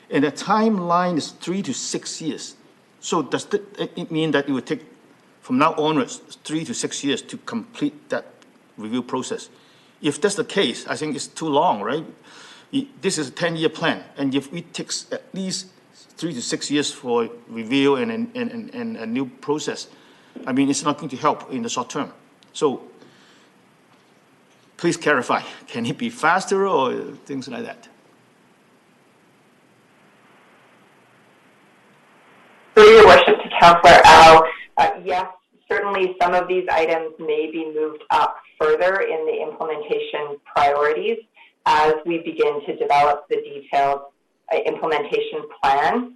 And the timeline is 3 to 6 years. So does it mean that it would take, from now onwards, 3 to 6 years to complete that review process? If that's the case, I think it's too long, right? This is a 10-year plan, and if it takes at least 3 to 6 years for review and a new process, I mean, it's not going to help in the short term. So please clarify, can it be faster or things like that? Through your worship to Councillor Al, yes, certainly some of these items may be moved up further in the implementation priorities as we begin to develop the detailed implementation plan.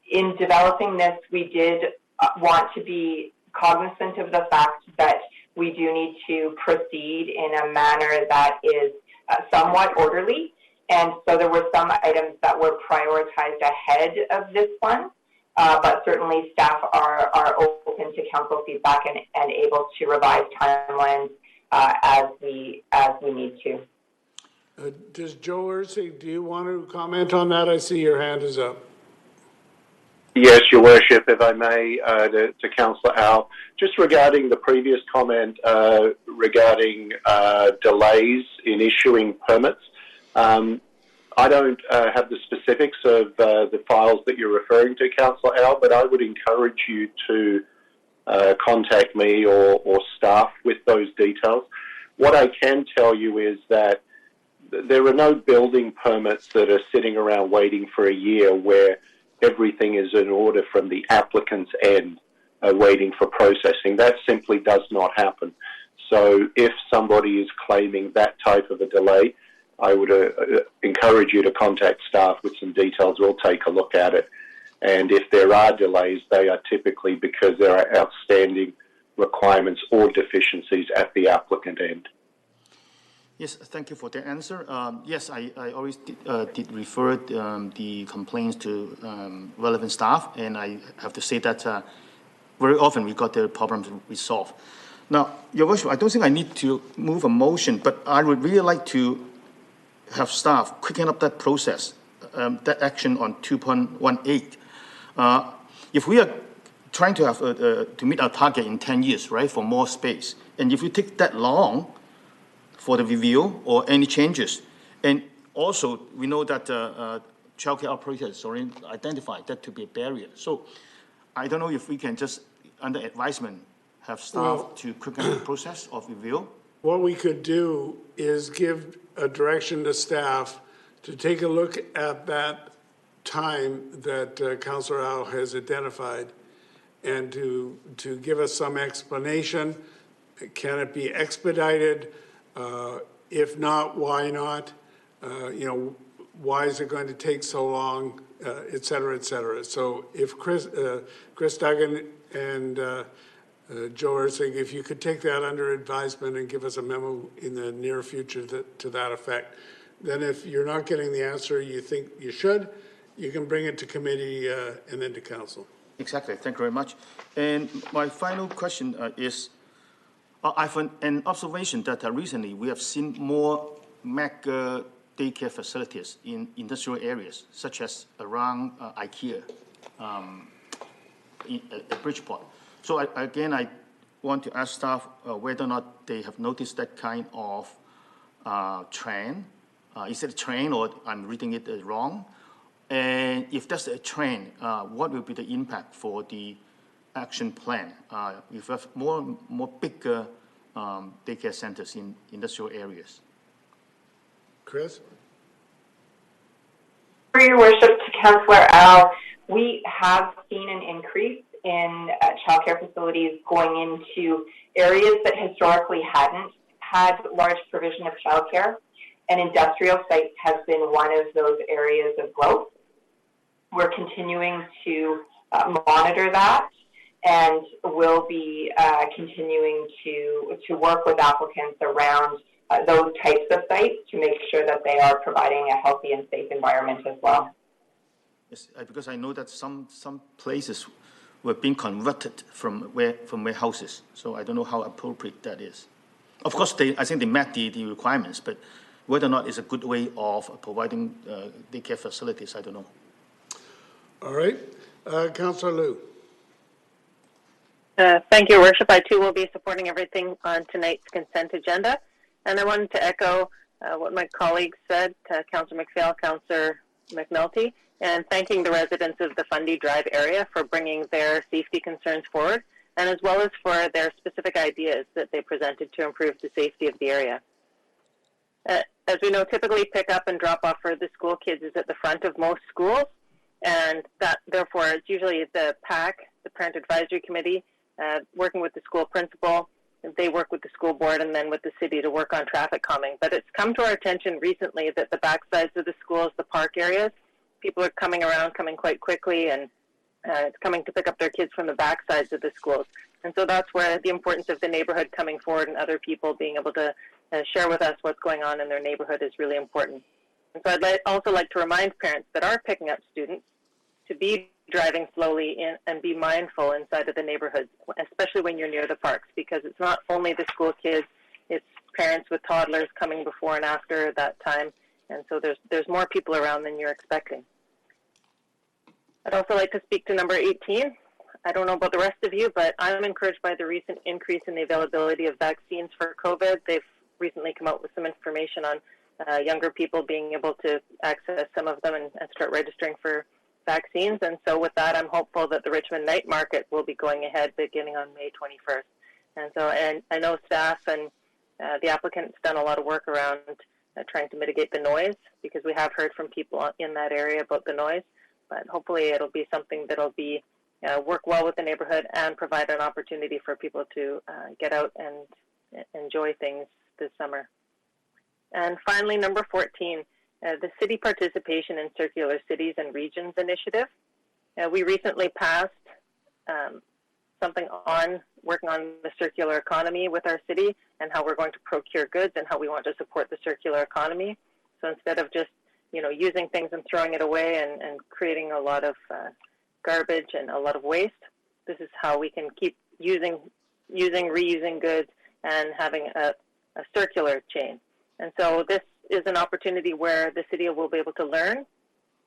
In developing this, we did want to be cognizant of the fact that we do need to proceed in a manner that is somewhat orderly. And so there were some items that were prioritized ahead of this one. But certainly staff are open to council feedback and able to revise timelines as we need to. Does Joe Ursig, do you want to comment on that? I see your hand is up. Yes, Your Worship, if I may, to Councillor Al, just regarding the previous comment regarding delays in issuing permits. I don't have the specifics of the files that you're referring to, Councillor Al, but I would encourage you to contact me or staff with those details. What I can tell you is that there are no building permits that are sitting around waiting for a year where everything is in order from the applicant's end, waiting for processing. That simply does not happen. So if somebody is claiming that type of a delay, I would encourage you to contact staff with some details. We'll take a look at it. And if there are delays, they are typically because there are outstanding requirements or deficiencies at the applicant end. Yes, thank you for the answer. Yes, I always did refer the complaints to relevant staff, and I have to say that very often we got the problems resolved. Now, Your Worship, I don't think I need to move a motion, but I would really like to have staff quicken up that process, that action on 2.18. If we are trying to have to meet our target in 10 years, right, for more space, and if you take that long for the review or any changes, and also we know that childcare operators already identified that to be a barrier. So I don't know if we can just, under advisement, have staff to quicken the process of review? What we could do is give a direction to staff to take a look at that time that Councillor Al has identified and to give us some explanation. Can it be expedited? If not, why not? Why is it going to take so long, et cetera, et cetera. So if Chris Duggan and Joe Ersig, if you could take that under advisement and give us a memo in the near future to that effect. Then if you're not getting the answer you think you should, you can bring it to committee and then to council. Exactly. Thank you very much. And my final question is, I've an observation that recently we have seen more mega daycare facilities in industrial areas, such as around IKEA, at Bridgeport. So I want to ask staff whether or not they have noticed that kind of trend. Is it a trend or I'm reading it wrong? And if that's a trend, what will be the impact for the action plan? If we have more bigger daycare centers in industrial areas. Chris? For your worship, to Councillor Al, we have seen an increase in childcare facilities going into areas that historically hadn't had large provision of childcare, and industrial sites has been one of those areas of growth. We're continuing to monitor that, and we'll be continuing to work with applicants around those types of sites to make sure that they are providing a healthy and safe environment as well. Yes, because I know that some places were being converted from warehouses, so I don't know how appropriate that is. Of course, I think they met the requirements, but whether or not it's a good way of providing daycare facilities, I don't know. All right. Councillor Liu. Thank you, Worship. I too will be supporting everything on tonight's consent agenda. And I wanted to echo what my colleagues said, Councillor McPhail, Councillor McNulty, and thanking the residents of the Fundy Drive area for bringing their safety concerns forward, and as well as for their specific ideas that they presented to improve the safety of the area. As we know, typically pick up and drop off for the school kids is at the front of most schools, and that therefore it's usually the PAC, the Parent Advisory Committee, working with the school principal. They work with the school board and then with the city to work on traffic calming. But it's come to our attention recently that the backsides of the schools, the park areas, people are coming quite quickly, and it's coming to pick up their kids from the backsides of the schools. And so that's where the importance of the neighborhood coming forward and other people being able to share with us what's going on in their neighborhood is really important. And so I'd also like to remind parents that are picking up students to be driving slowly in and be mindful inside of the neighborhoods, especially when you're near the parks, because it's not only the school kids, it's parents with toddlers coming before and after that time. And so there's more people around than you're expecting. I'd also like to speak to number 18. I don't know about the rest of you, but I'm encouraged by the recent increase in the availability of vaccines for COVID. They've recently come out with some information on younger people being able to access some of them and start registering for vaccines. And so with that, I'm hopeful that the Richmond night market will be going ahead beginning on May 21st. And I know staff and the applicant's done a lot of work around trying to mitigate the noise, because we have heard from people in that area about the noise. But hopefully it'll be something that'll be work well with the neighborhood and provide an opportunity for people to get out and enjoy things this summer. And finally, number 14, the city participation in Circular Cities and Regions initiative. We recently passed something on working on the circular economy with our city and how we're going to procure goods and how we want to support the circular economy. So instead of just using things and throwing it away and creating a lot of garbage and a lot of waste, this is how we can keep reusing goods and having a circular chain. And so this is an opportunity where the city will be able to learn,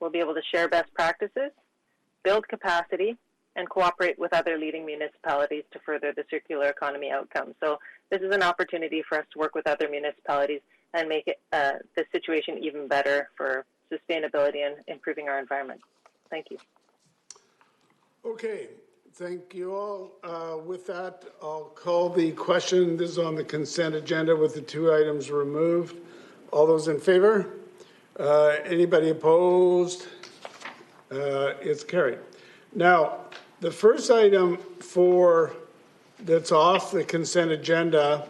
we'll be able to share best practices, build capacity, and cooperate with other leading municipalities to further the circular economy outcomes. So this is an opportunity for us to work with other municipalities and make it, the situation even better for sustainability and improving our environment. Thank you. Okay, Thank you all. With that, I'll call the question. This is on the consent agenda with the 2 items removed. All those in favor? Anybody opposed? It's carried. Now, the first item that's off the consent agenda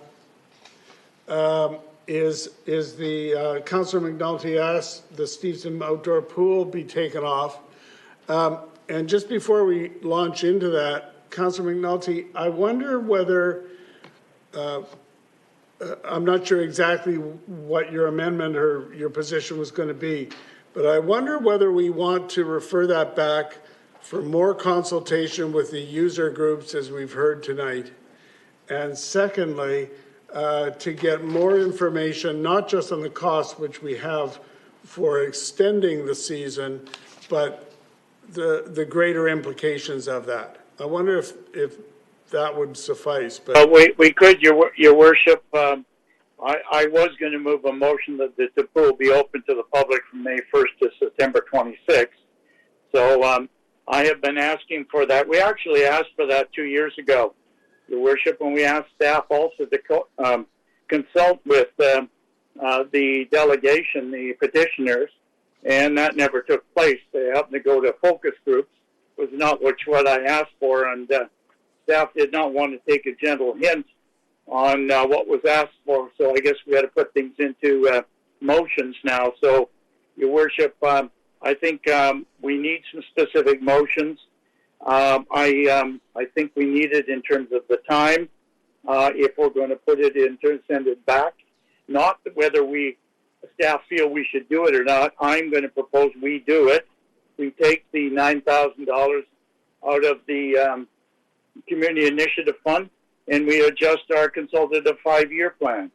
is the Councillor McNulty asked the Stevenson outdoor pool be taken off. And just before we launch into that, Councillor McNulty, I wonder whether, I'm not sure exactly what your amendment or your position was going to be, but I wonder whether we want to refer that back for more consultation with the user groups, as we've heard tonight. And secondly, to get more information, not just on the cost, which we have for extending the season, but the greater implications of that. I wonder if that would suffice. But we could, Your Worship. I was going to move a motion that the pool be open to the public from May 1st to September 26th. So I have been asking for that. We actually asked for that 2 years ago, Your Worship, when we asked staff also to consult with the delegation, the petitioners, and that never took place. They happened to go to focus groups, was not what I asked for, and staff did not want to take a gentle hint on what was asked for, so I guess we had to put things into motions now. So, Your Worship, I think we need some specific motions. I think we need it in terms of the time, if we're going to put it in to send it back, not whether staff feel we should do it or not. I'm going to propose we do it. We take the $9,000 out of the Community Initiative Fund, and we adjust our consultative 5-year plan.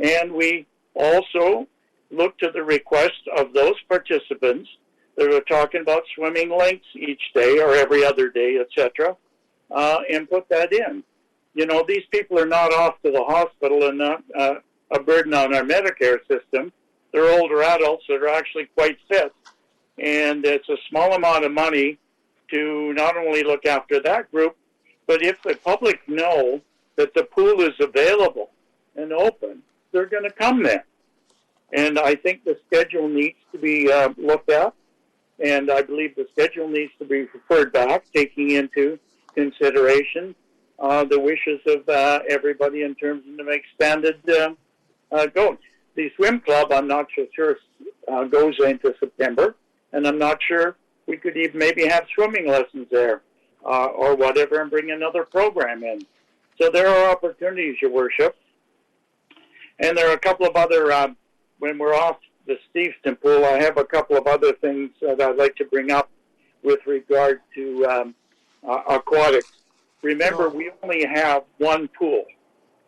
And we also look to the request of those participants that are talking about swimming links each day or every other day, etc., and put that in. You know, these people are not off to the hospital and not a burden on our Medicare system. They're older adults that are actually quite fit. And it's a small amount of money to not only look after that group, but if the public know that the pool is available and open, they're going to come there. And I think the schedule needs to be looked at. And I believe the schedule needs to be referred back, taking into consideration the wishes of everybody in terms of an expanded go. The swim club, I'm not so sure goes into September, and I'm not sure we could even maybe have swimming lessons there or whatever and bring another program in. So there are opportunities, Your Worship. And there are a couple of other, when we're off the Steveston pool, I have a couple of other things that I'd like to bring up with regard to aquatics. Remember, we only have one pool,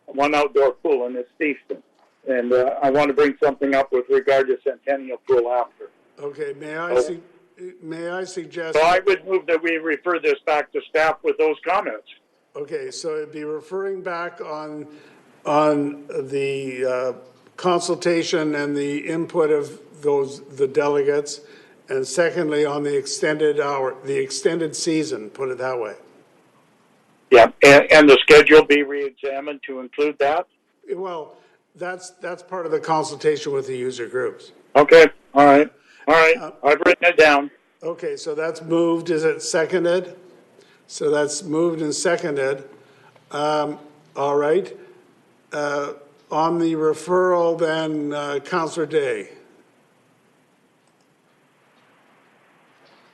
one outdoor pool, and it's Steveston. And I want to bring something up with regard to Centennial Pool after. Okay, may I suggest? So I would move that we refer this back to staff with those comments. Okay, so it'd be referring back on the consultation and the input of the delegates, and secondly on the extended season, put it that way. Yeah, and the schedule be re-examined to include that? Well, that's part of the consultation with the user groups. Okay, all right. I've written it down. Okay, so that's moved. Is it seconded? So that's moved and seconded. All right. On the referral, then, Councillor Day.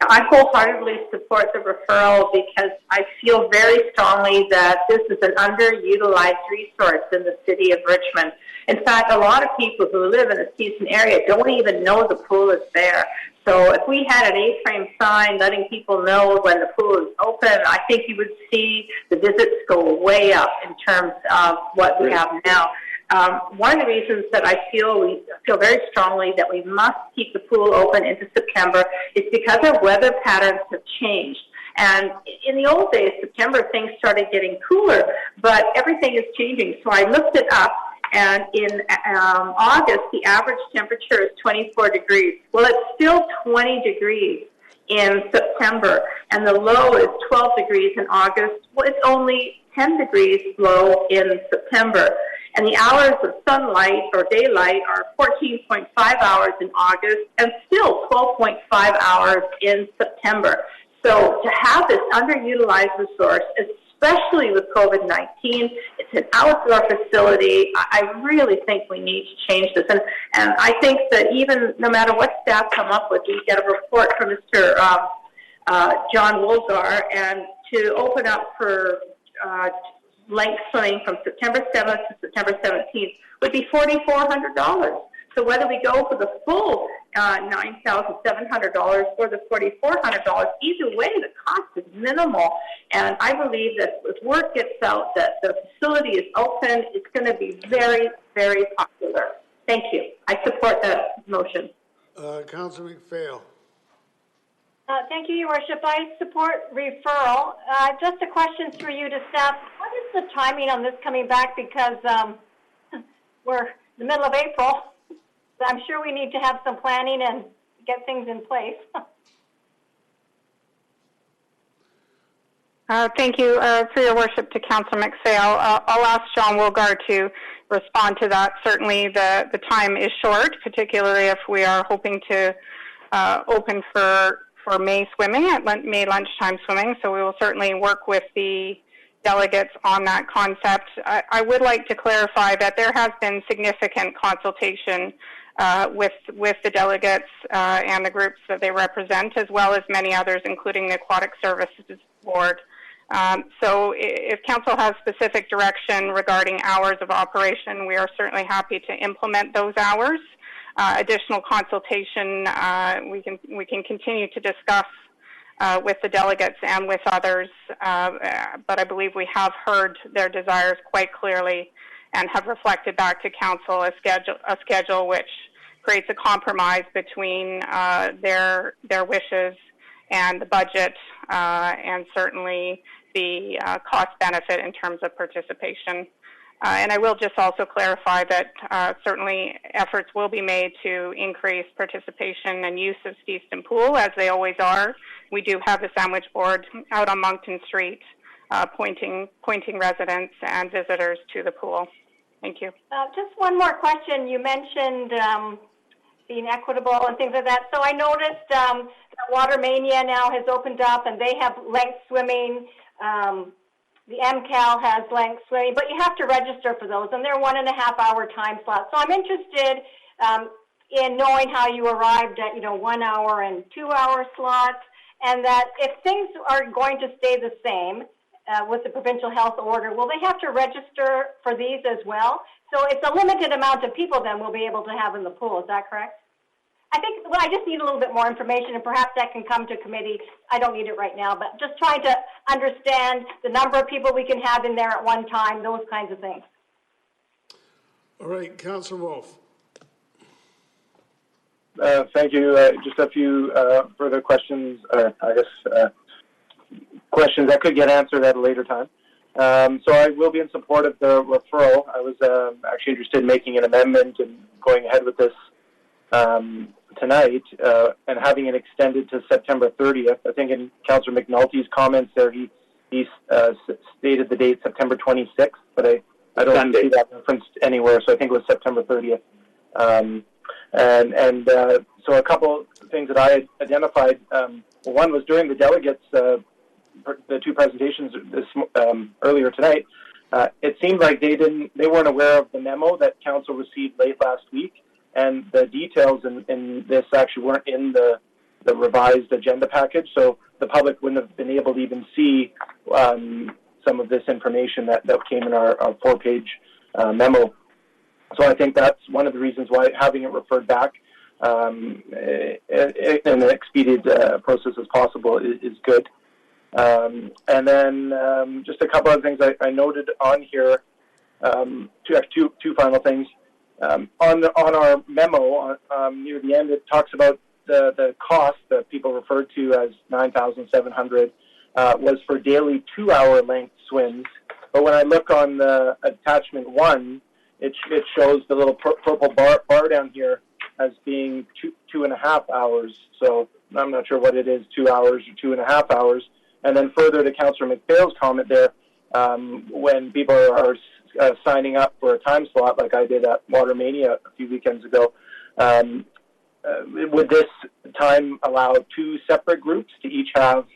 I wholeheartedly support the referral because I feel very strongly that this is an underutilized resource in the city of Richmond. In fact, a lot of people who live in the Steveston area don't even know the pool is there. So if we had an A-frame sign letting people know when the pool is open, I think you would see the visits go way up in terms of what we have now. One of the reasons that we feel very strongly that we must keep the pool open into September is because our weather patterns have changed. And in the old days, September, things started getting cooler, but everything is changing. So I looked it up, and in August, the average temperature is 24 degrees. Well, it's still 20 degrees in September, and the low is 12 degrees in August. Well, it's only 10 degrees low in September. And the hours of sunlight or daylight are 14.5 hours in August and still 12.5 hours in September. So to have this underutilized resource, especially with COVID-19, it's an outdoor facility. I really think we need to change this. And I think that even no matter what staff come up with, we get a report from Mr. John Woolgar, and to open up for length swimming from September 7th to September 17th would be $4,400. So whether we go for the full $9,700 or the $4,400, either way, the cost is minimal. And I believe that if word gets out that the facility is open, it's going to be very, very popular. Thank you. I support that motion. Councilor McPhail. Thank you, Your Worship. I support referral. Just a question for you to staff. What is the timing on this coming back? Because we're in the middle of April. So I'm sure we need to have some planning and get things in place. Thank you, for your worship, to Councillor McPhail. I'll ask John Woolgar to respond to that. Certainly the time is short, particularly if we are hoping to open for May swimming, at May lunchtime swimming. So we will certainly work with the delegates on that concept. I would like to clarify that there has been significant consultation with the delegates and the groups that they represent, as well as many others, including the Aquatic Services Board. So if Council has specific direction regarding hours of operation, we are certainly happy to implement those hours. Additional consultation we can continue to discuss with the delegates and with others, but I believe we have heard their desires quite clearly and have reflected back to Council a schedule which creates a compromise between their wishes and the budget, and certainly the cost benefit in terms of participation. And I will just also clarify that certainly efforts will be made to increase participation and use of Stevenson Pool, as they always are. We do have the sandwich board out on Moncton Street, pointing residents and visitors to the pool. Thank you. Just one more question. You mentioned being equitable and things like that. So I noticed that Watermania now has opened up, and they have length swimming. The MCAL has length swimming, but you have to register for those, and they're 1.5 hour time slots. So I'm interested in knowing how you arrived at 1 hour and 2 hour slots, and that if things are going to stay the same with the provincial health order, will they have to register for these as well? So it's a limited amount of people then we'll be able to have in the pool. Is that correct? I think I just need a little bit more information, and perhaps that can come to committee. I don't need it right now, but just trying to understand the number of people we can have in there at one time, those kinds of things. All right, Councillor Wolf. Thank you. Just a few further questions, questions that could get answered at a later time. So I will be in support of the referral. I was actually interested in making an amendment and going ahead with this tonight and having it extended to September 30th. I think in Councillor McNulty's comments there, he stated the date September 26th, but I don't see that referenced anywhere, so I think it was September 30th. So a couple things that I had identified. One was during the delegates, the two presentations earlier tonight. It seemed like they weren't aware of the memo that Council received late last week, and the details in this actually weren't in the revised agenda package, so the public wouldn't have been able to even see some of this information that came in our 4-page memo. So I think that's one of the reasons why having it referred back in an expedient process as possible is good. And then just a couple of things I noted on here, two final things. On our memo, near the end, it talks about the cost that people referred to as $9,700 was for daily 2 hour length swims. But when I look on the attachment 1, it shows the little purple bar down here as being 2.5 hours. So I'm not sure what it is, 2 hours or 2.5 hours. And then further to Councillor McPhail's comment there, when people are signing up for a time slot, like I did at Water Mania a few weekends ago, would this time allow 2 separate groups to each have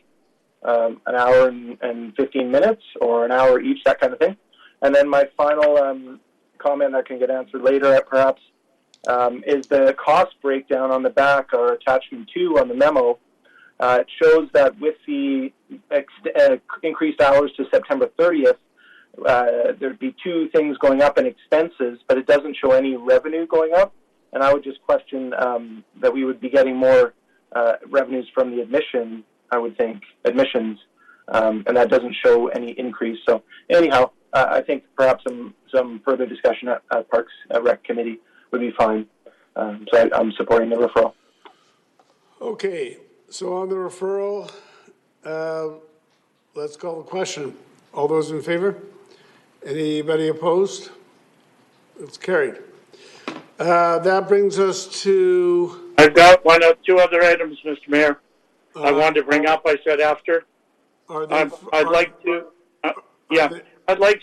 an hour and 15 minutes or an hour each, that kind of thing? And then my final comment that can get answered later, perhaps, is the cost breakdown on the back, or attachment 2 on the memo. It shows that with the increased hours to September 30th, there'd be 2 things going up in expenses, but it doesn't show any revenue going up. And I would just question that we would be getting more revenues from the admission, I would think, admissions, and that doesn't show any increase. So anyhow, I think perhaps some further discussion at Parks Rec Committee would be fine. So I'm supporting the referral. Okay, so on the referral, let's call the question. All those in favor? Anybody opposed? It's carried. That brings us to... I've got 2 other items, Mr. Mayor. I wanted to bring up. I said after. I'd like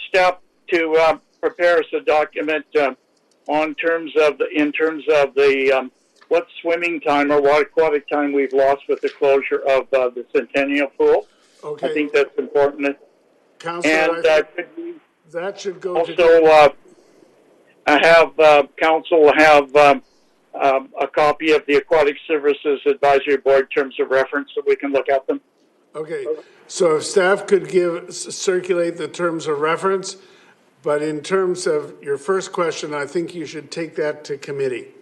staff to prepare us a document in terms of the what swimming time or what aquatic time we've lost with the closure of the Centennial Pool. Okay. I think that's important. Councillor, and that should go also to... council have a copy of the Aquatic Services Advisory Board terms of reference so we can look at them. Okay, so if staff could circulate the terms of reference, but in terms of your first question, I think you should take that to committee.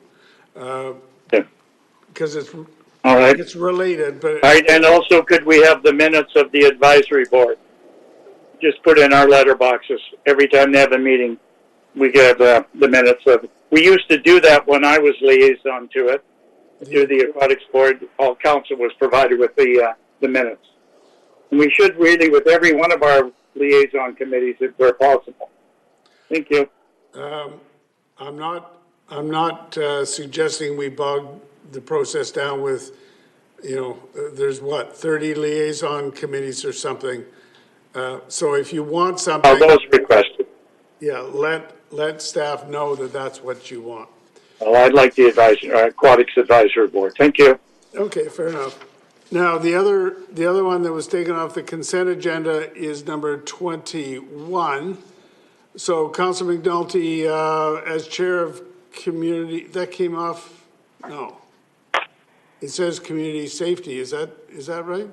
Because it's all right. It's related, but... All right, and also could we have the minutes of the advisory board? Just put in our letterboxes. Every time they have a meeting, we get the minutes of it. We used to do that when I was liaison to it, to the aquatics board. All council was provided with the minutes. And we should really, with every one of our liaison committees, if where possible. Thank you. I'm not suggesting we bog the process down with, there's 30 liaison committees or something. So if you want something... Oh, those requested. Yeah, let staff know that that's what you want. Well, I'd like the aquatics advisory board. Thank you. Okay, fair enough. Now, the other one that was taken off the consent agenda is number 21. So, Councillor McNulty, as chair of community, that came off. No, it says community safety. Is that right?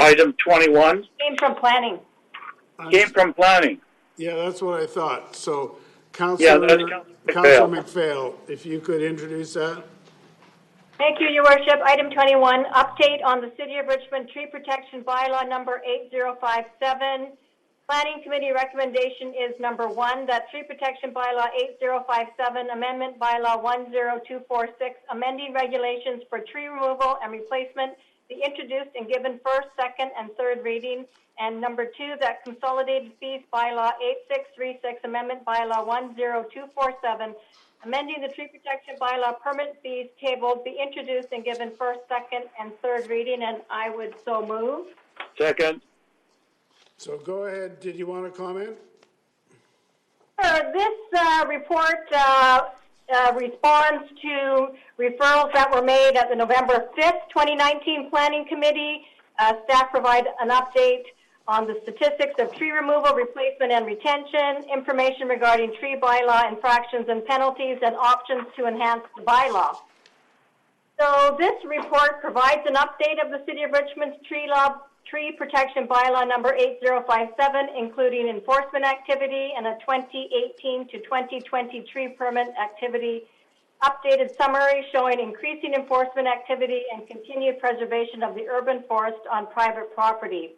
Item 21 came from planning. Came from planning. Yeah, that's what I thought. So, Councillor McPhail, if you could introduce that. Thank you, Your Worship. Item 21, update on the City of Richmond Tree Protection Bylaw number 8057. Planning Committee recommendation is number 1, that Tree Protection Bylaw 8057, Amendment Bylaw 10246, amending regulations for tree removal and replacement, be introduced and given first, second, and third reading. And number 2, that Consolidated Fees Bylaw 8636, Amendment Bylaw 10247, amending the Tree Protection Bylaw permit fees tabled, be introduced and given first, second, and third reading, and I would so move. Second. So go ahead. Did you want to comment? This report responds to referrals that were made at the November 5th, 2019 Planning Committee. Staff provide an update on the statistics of tree removal, replacement, and retention, information regarding tree bylaw infractions and penalties, and options to enhance the bylaw. So this report provides an update of the City of Richmond's tree protection bylaw number 8057, including enforcement activity and a 2018 to 2020 tree permit activity updated summary showing increasing enforcement activity and continued preservation of the urban forest on private property.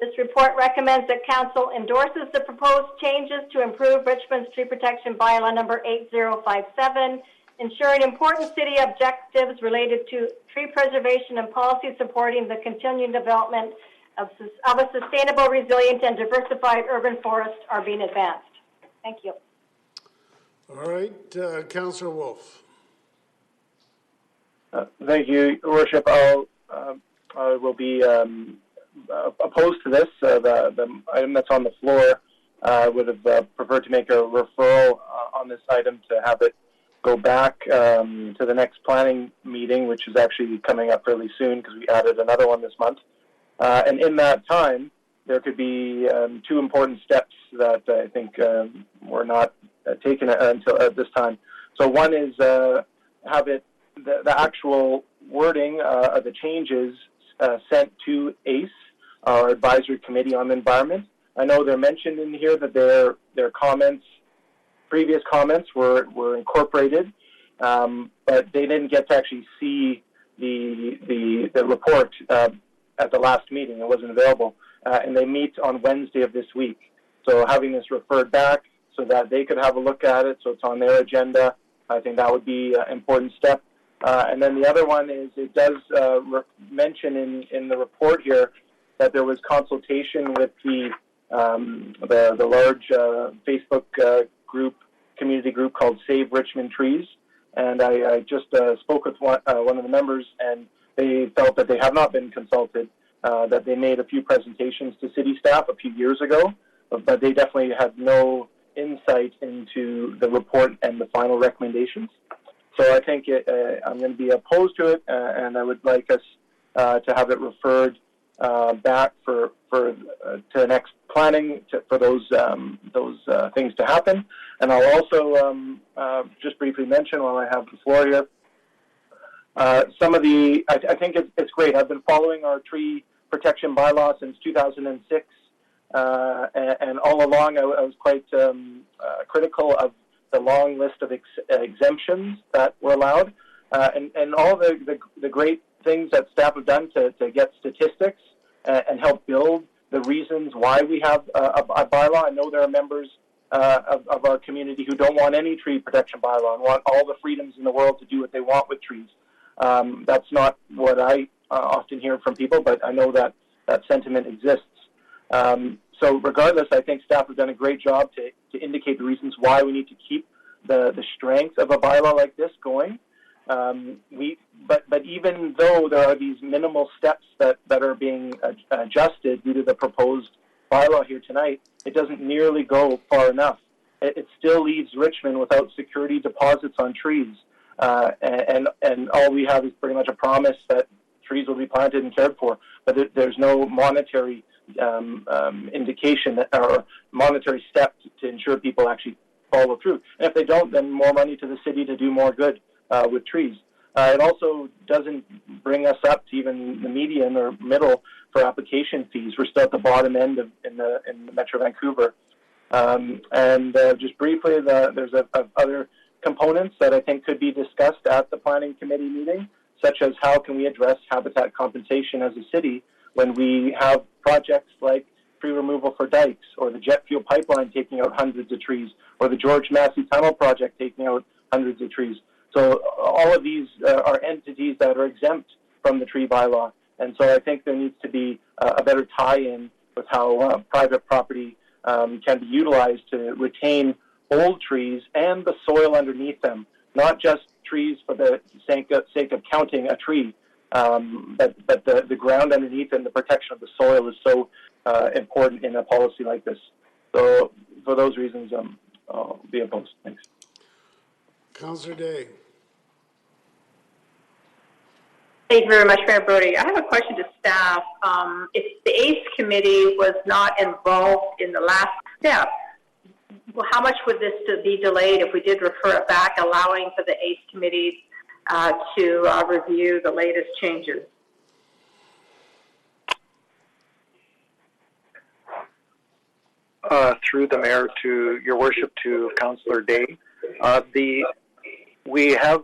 This report recommends that Council endorses the proposed changes to improve Richmond's tree protection bylaw number 8057, ensuring important city objectives related to tree preservation and policy supporting the continuing development of a sustainable, resilient, and diversified urban forest are being advanced. Thank you. All right, Councillor Wolf. Thank you, Your Worship. I will be opposed to this. The item that's on the floor would have preferred to make a referral on this item to have it go back to the next planning meeting, which is actually coming up fairly soon because we added another one this month. And in that time, there could be two important steps that I think were not taken until at this time. So one is have it the actual wording of the changes sent to ACE, our advisory committee on the environment. I know they're mentioned in here that their comments, previous comments, were incorporated, but they didn't get to actually see the report at the last meeting. It wasn't available, and they meet on Wednesday of this week. So having this referred back so that they could have a look at it, so it's on their agenda, I think that would be an important step. And then the other one is it does mention in the report here that there was consultation with the large Facebook community group called Save Richmond Trees, and I just spoke with one of the members, and they felt that they have not been consulted. That they made a few presentations to city staff a few years ago, but they definitely had no insight into the report and the final recommendations. So I think I'm going to be opposed to it, and I would like us to have it referred back for to next planning for those things to happen. And I'll also just briefly mention while I have the floor here, some of the, I think it's great. I've been following our tree protection bylaw since 2006, and all along I was quite critical of the long list of exemptions that were allowed, and all the great things that staff have done to get statistics and help build the reasons why we have a bylaw. I know there are members of our community who don't want any tree protection bylaw and want all the freedoms in the world to do what they want with trees. That's not what I often hear from people, but I know that sentiment exists. So regardless, I think staff have done a great job to indicate the reasons why we need to keep the strength of a bylaw like this going. But even though there are these minimal steps that are being adjusted due to the proposed bylaw here tonight, it doesn't nearly go far enough. It still leaves Richmond without security deposits on trees. And all we have is pretty much a promise that trees will be planted and cared for, but there's no monetary indication or monetary step to ensure people actually follow through. And if they don't, then more money to the city to do more good with trees. It also doesn't bring us up to even the median or middle for application fees. We're still at the bottom end in the Metro Vancouver. And just briefly, there's other components that I think could be discussed at the planning committee meeting, such as how can we address habitat compensation as a city when we have projects like tree removal for dikes, or the jet fuel pipeline taking out hundreds of trees, or the George Massey Tunnel project taking out hundreds of trees. So all of these are entities that are exempt from the tree bylaw. And so I think there needs to be a better tie-in with how private property can be utilized to retain old trees and the soil underneath them, not just trees for the sake of counting a tree, but the ground underneath and the protection of the soil is so important in a policy like this. So for those reasons, I'll be opposed. Thanks. Councillor Day. Thank you very much, Mayor Brody. I have a question to staff. If the ACE committee was not involved in the last step, well, how much would this be delayed if we did refer it back, allowing for the ACE committee to review the latest changes? Through the mayor, to your worship, to Councillor Day, we have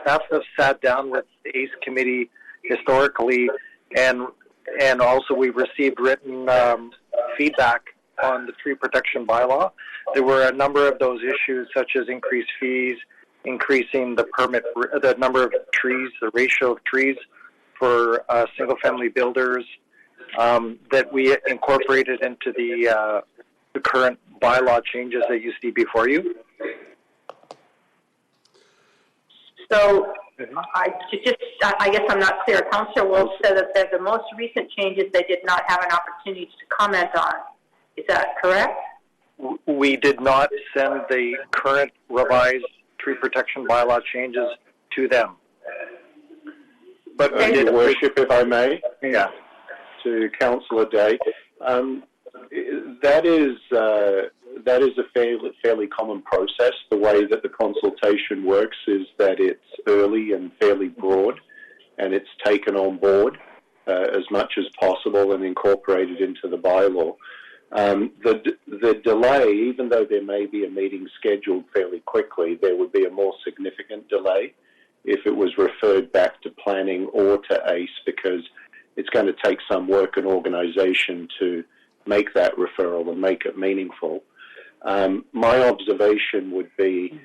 staff have sat down with the ACE committee historically, and also we've received written feedback on the tree protection bylaw. There were a number of those issues, such as increased fees, increasing the number of trees, the ratio of trees for single-family builders, that we incorporated into the current bylaw changes that you see before you. So I guess I'm not clear. Councillor Wolf said that the most recent changes they did not have an opportunity to comment on. Is that correct? We did not send the current revised tree protection bylaw changes to them. But we did, Worship, if I may. Yeah. To Councillor Day. That is a fairly common process. The way that the consultation works is that it's early and fairly broad, and it's taken on board as much as possible and incorporated into the bylaw. The delay, even though there may be a meeting scheduled fairly quickly, there would be a more significant delay if it was referred back to planning or to ACE, because it's going to take some work and organisation to make that referral and make it meaningful. My observation would be,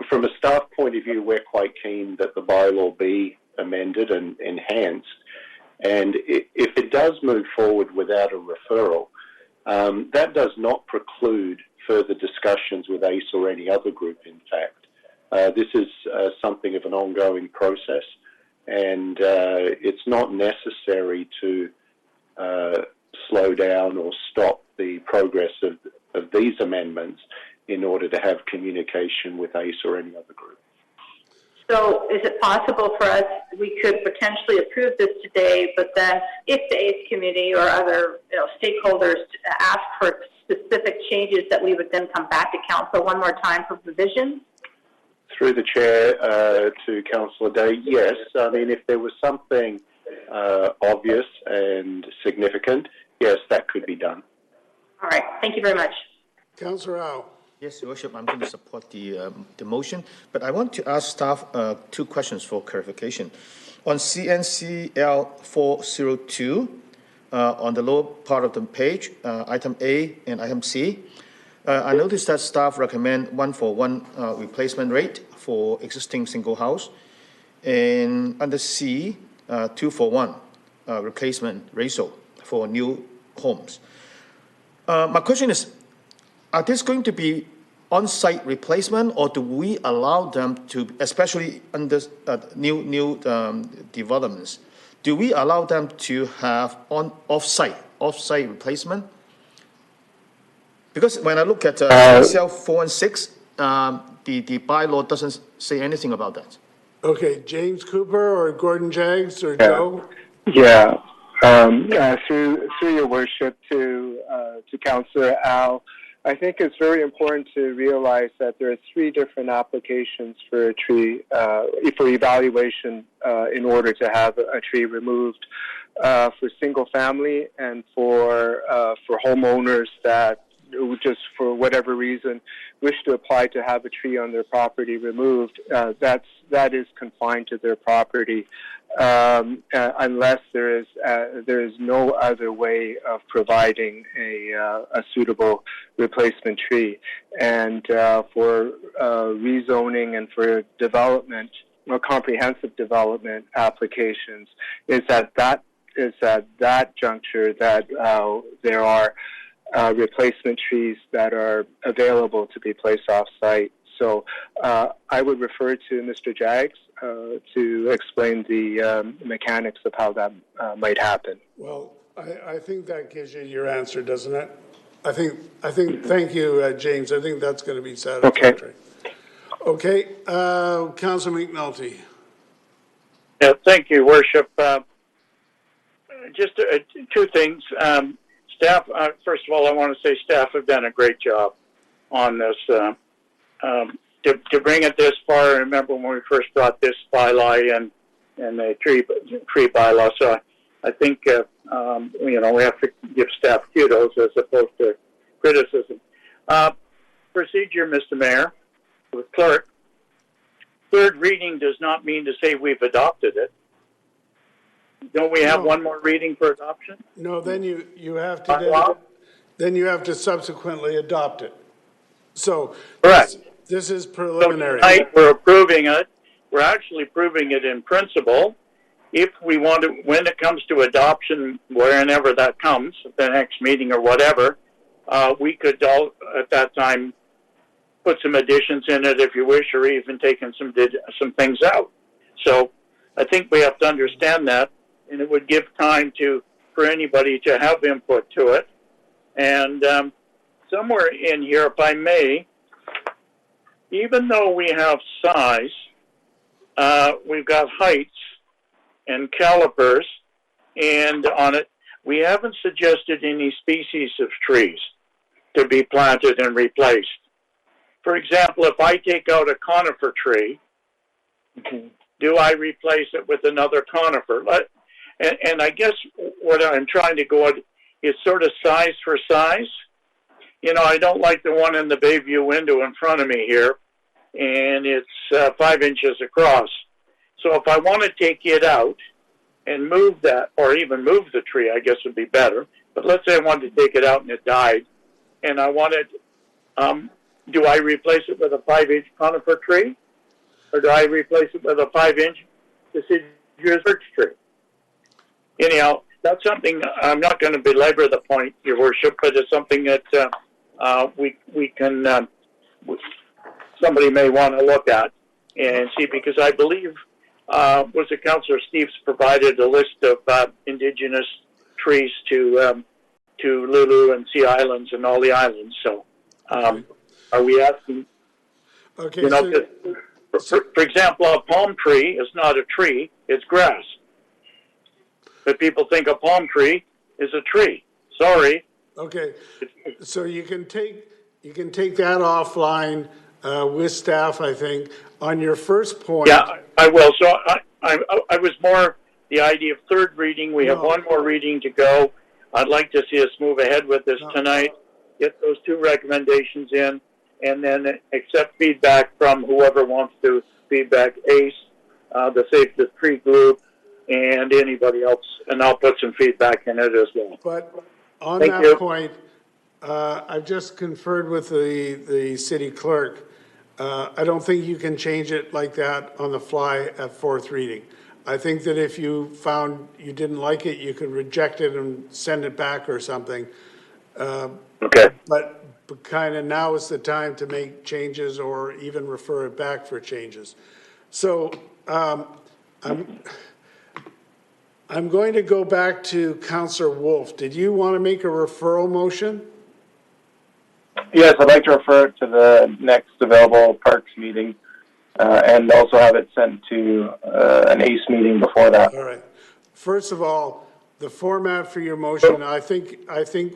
from a staff point of view, we're quite keen that the bylaw be amended and enhanced. And if it does move forward without a referral, that does not preclude further discussions with ACE or any other group, in fact. This is something of an ongoing process, and it's not necessary to slow down or stop the progress of these amendments in order to have communication with ACE or any other group. So is it possible for us, we could potentially approve this today, but then if the ACE committee or other stakeholders ask for specific changes, that we would then come back to council one more time for revision? Through the chair to Councillor Day, yes. I mean, if there was something obvious and significant, yes, that could be done. All right. Thank you very much. Councillor Au. Yes, Your Worship, I'm going to support the motion, but I want to ask staff two questions for clarification. On CNCL 402, on the lower part of the page, item A and item C, I noticed that staff recommend 1-for-1 replacement rate for existing single house, and under C, 2-for-1 replacement ratio for new homes. My question is, are these going to be on-site replacement, or do we allow them to, especially under new developments, do we allow them to have off-site replacement? Because when I look at CL 4 and 6, the bylaw doesn't say anything about that. Okay, James Cooper or Gordon Jaggs or Joe? Yeah. Through your worship to Councillor Al, I think it's very important to realize that there are three different applications for a tree, for evaluation in order to have a tree removed, for single family and for homeowners that just for whatever reason wish to apply to have a tree on their property removed. That is confined to their property, unless there is no other way of providing a suitable replacement tree. And for rezoning and for development or comprehensive development applications, is at that juncture that there are replacement trees that are available to be placed off-site. So I would refer to Mr. Jaggs to explain the mechanics of how that might happen. Well, I think that gives you your answer, doesn't it? I think. Thank you, James. I think that's going to be satisfactory. Okay, Councillor McNulty. Yeah, thank you, Worship. Just two things. Staff, first of all, I want to say staff have done a great job on this. To bring it this far, I remember when we first brought this bylaw in the tree bylaw. So I think we have to give staff kudos as opposed to criticism. Procedure, Mr. Mayor, with clerk. Third reading does not mean to say we've adopted it. Don't we have one more reading for adoption? No, then you have to then you have to subsequently adopt it. So correct. This is preliminary. So tonight we're approving it. We're actually approving it in principle. If we want to, when it comes to adoption, whenever that comes, at the next meeting or whatever, we could at that time put some additions in it if you wish, or even taking some things out. So I think we have to understand that, and it would give time for anybody to have input to it. And somewhere in here, if I may, even though we have size, we've got heights and calipers, and on it, we haven't suggested any species of trees to be planted and replaced. For example, if I take out a conifer tree, do I replace it with another conifer? And I guess what I'm trying to go at is sort of size for size. You know, I don't like the one in the Bayview window in front of me here, and it's 5 inches across. So if I want to take it out and move that, or even move the tree, I guess would be better. But let's say I wanted to take it out and it died, and I wanted, do I replace it with a 5-inch conifer tree? Or do I replace it with a 5-inch deciduous birch tree? Anyhow, that's something, I'm not going to belabor the point, Your Worship, but it's something that we can, somebody may want to look at and see, because I believe, was it Councillor Steves provided a list of indigenous trees to Lulu and Sea Islands and all the islands. So are we asking, okay, you know, for example, a palm tree is not a tree, it's grass. But people think a palm tree is a tree. Sorry. Okay, so you can take that offline with staff, I think. On your first point. Yeah, I will. So I was more the idea of third reading. We have one more reading to go. I'd like to see us move ahead with this tonight, get those 2 recommendations in, and then accept feedback from whoever wants to feedback ACE, the Save the Tree group, and anybody else, and I'll put some feedback in it as well. But on that point, I've just conferred with the city clerk. I don't think you can change it like that on the fly at 4th reading. I think that if you found you didn't like it, you could reject it and send it back or something. Okay. But kind of now is the time to make changes or even refer it back for changes. So I'm going to go back to Councillor Wolf. Did you want to make a referral motion? Yes, I'd like to refer it to the next available Parks meeting, and also have it sent to an ACE meeting before that. All right. First of all, the format for your motion, I think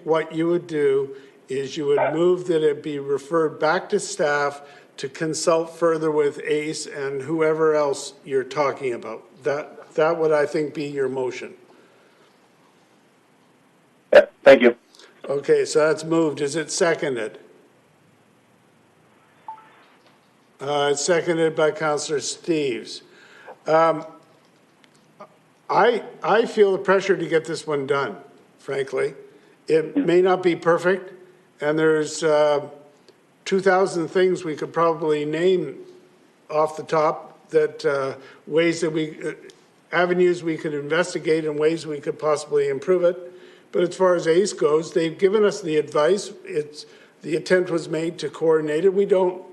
what you would do is you would move that it be referred back to staff to consult further with ACE and whoever else you're talking about. That would, I think, be your motion. Yeah, thank you. Okay, so that's moved. Is it seconded? It's seconded by Councillor Steves. I feel the pressure to get this one done, frankly. It may not be perfect, and there's 2,000 things we could probably name off the top that ways that avenues we could investigate and ways we could possibly improve it. But as far as ACE goes, they've given us the advice. The attempt was made to coordinate it. We don't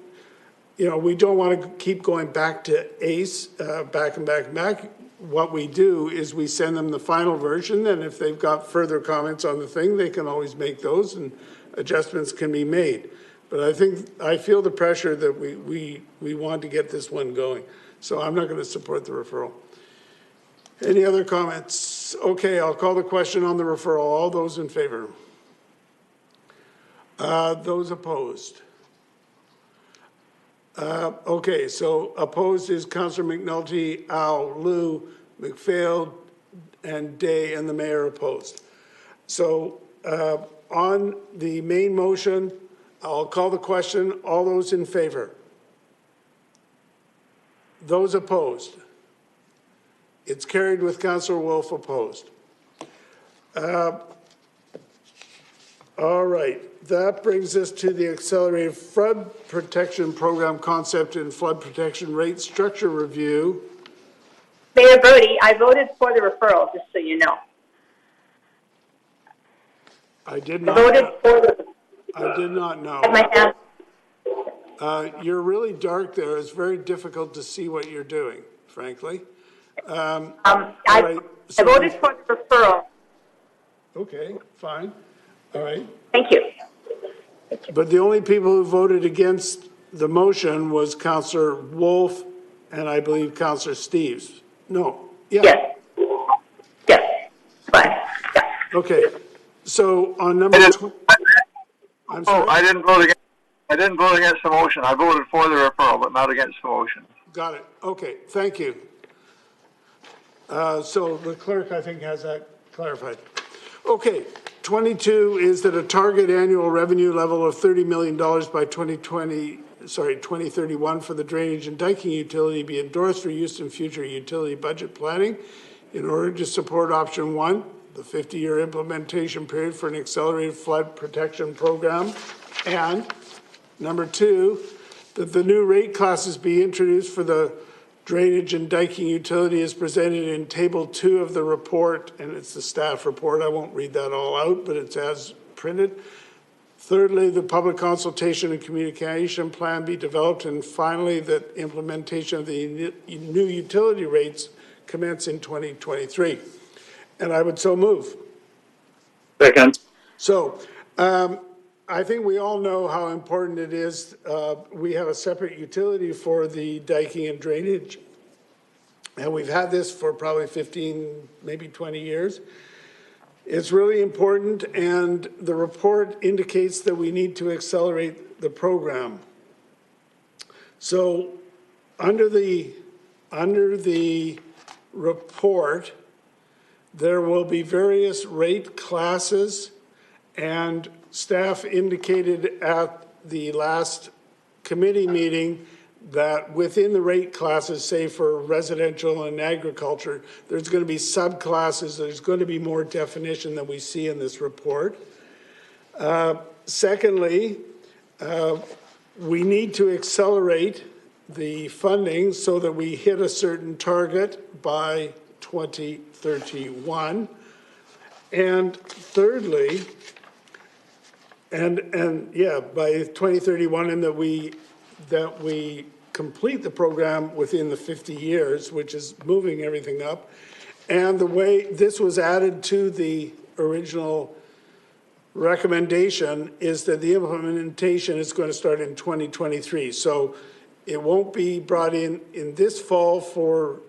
want to keep going back to ACE, back and back and back. What we do is we send them the final version, and if they've got further comments on the thing, they can always make those, and adjustments can be made. But I feel the pressure that we want to get this one going. So I'm not going to support the referral. Any other comments? Okay, I'll call the question on the referral. All those in favor? Those opposed? Okay, so opposed is Councillor McNulty, Al, Lou, McPhail, and Day, and the mayor opposed. So on the main motion, I'll call the question. All those in favor? Those opposed? It's carried with Councillor Wolf opposed. All right, that brings us to the Accelerated Flood Protection Program Concept and Flood Protection Rate Structure Review. Mayor Brody, I voted for the referral, just so you know. I did not. I did not know. My hand. You're really dark there. It's very difficult to see what you're doing, frankly. I voted for the referral. Okay, fine. All right. Thank you. But the only people who voted against the motion was Councillor Wolf and I believe Councillor Steves. No. Yeah. Yes. Yes. Fine. Yeah. Okay. So on number I'm sorry? I didn't vote against. I didn't vote against the motion. I voted for the referral, but not against the motion. Got it. Okay. Thank you. So the clerk, I think, has that clarified. Okay. 22 is that a target annual revenue level of $30 million by 2031 for the drainage and diking utility be endorsed for use in future utility budget planning in order to support option 1, the 50-year implementation period for an accelerated flood protection program, and number 2, that the new rate classes be introduced for the drainage and diking utility is presented in table 2 of the report, and it's the staff report. I won't read that all out, but it's as printed. Thirdly, the public consultation and communication plan be developed, and finally, that implementation of the new utility rates commence in 2023. And I would so move. Second. So, I think we all know how important it is. We have a separate utility for the diking and drainage, and we've had this for probably 15, maybe 20 years. It's really important, and the report indicates that we need to accelerate the program. So, under the report, there will be various rate classes, and staff indicated at the last committee meeting that within the rate classes, say for residential and agriculture, there's going to be subclasses, there's going to be more definition than we see in this report. Secondly, we need to accelerate the funding so that we hit a certain target by 2031. And thirdly, by 2031, and that we complete the program within the 50 years, which is moving everything up. And the way this was added to the original recommendation is that the implementation is going to start in 2023. So it won't be brought in this fall for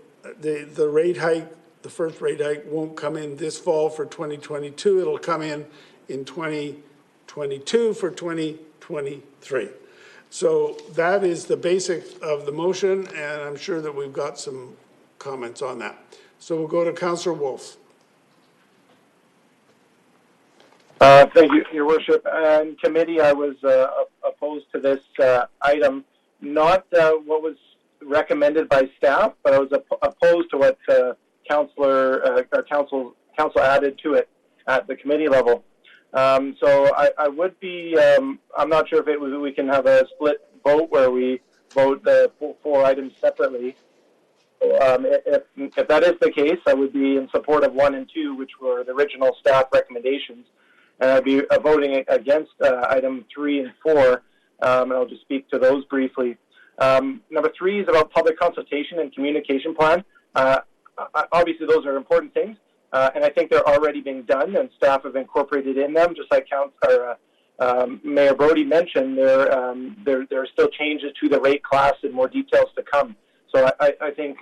the rate hike. The first rate hike won't come in this fall for 2022. It'll come in 2022 for 2023. So that is the basic of the motion, and I'm sure that we've got some comments on that. So we'll go to Councillor Wolf. Thank you, Your Worship. In committee, I was opposed to this item, not what was recommended by staff, but I was opposed to what council added to it at the committee level. So I would be, I'm not sure if we can have a split vote where we vote the four items separately. If that is the case, I would be in support of 1 and 2, which were the original staff recommendations. And I'd be voting against item 3 and 4, and I'll just speak to those briefly. Number 3 is about public consultation and communication plan. Obviously, those are important things. And I think they're already being done, and staff have incorporated in them. Just like Mayor Brody mentioned, there are still changes to the rate class and more details to come. So I think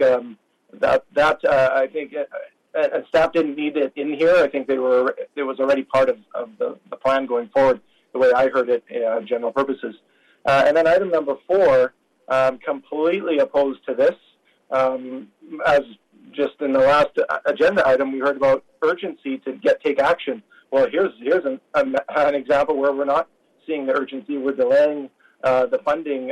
and staff didn't need it in here. I think it was already part of the plan going forward, the way I heard it, general purposes. And then item number 4, completely opposed to this, as just in the last agenda item, we heard about urgency to take action. Well, here's an example where we're not seeing the urgency. We're delaying the funding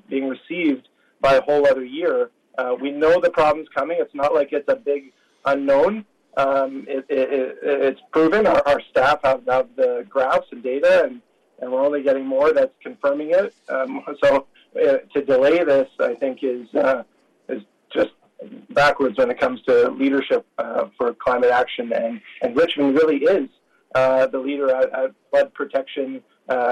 being received by a whole other year. We know the problem's coming. It's not like it's a big unknown. It's proven. Our staff have the graphs and data, and we're only getting more that's confirming it. So to delay this, I think, is just backwards when it comes to leadership for climate action, and Richmond really is the leader at flood protection,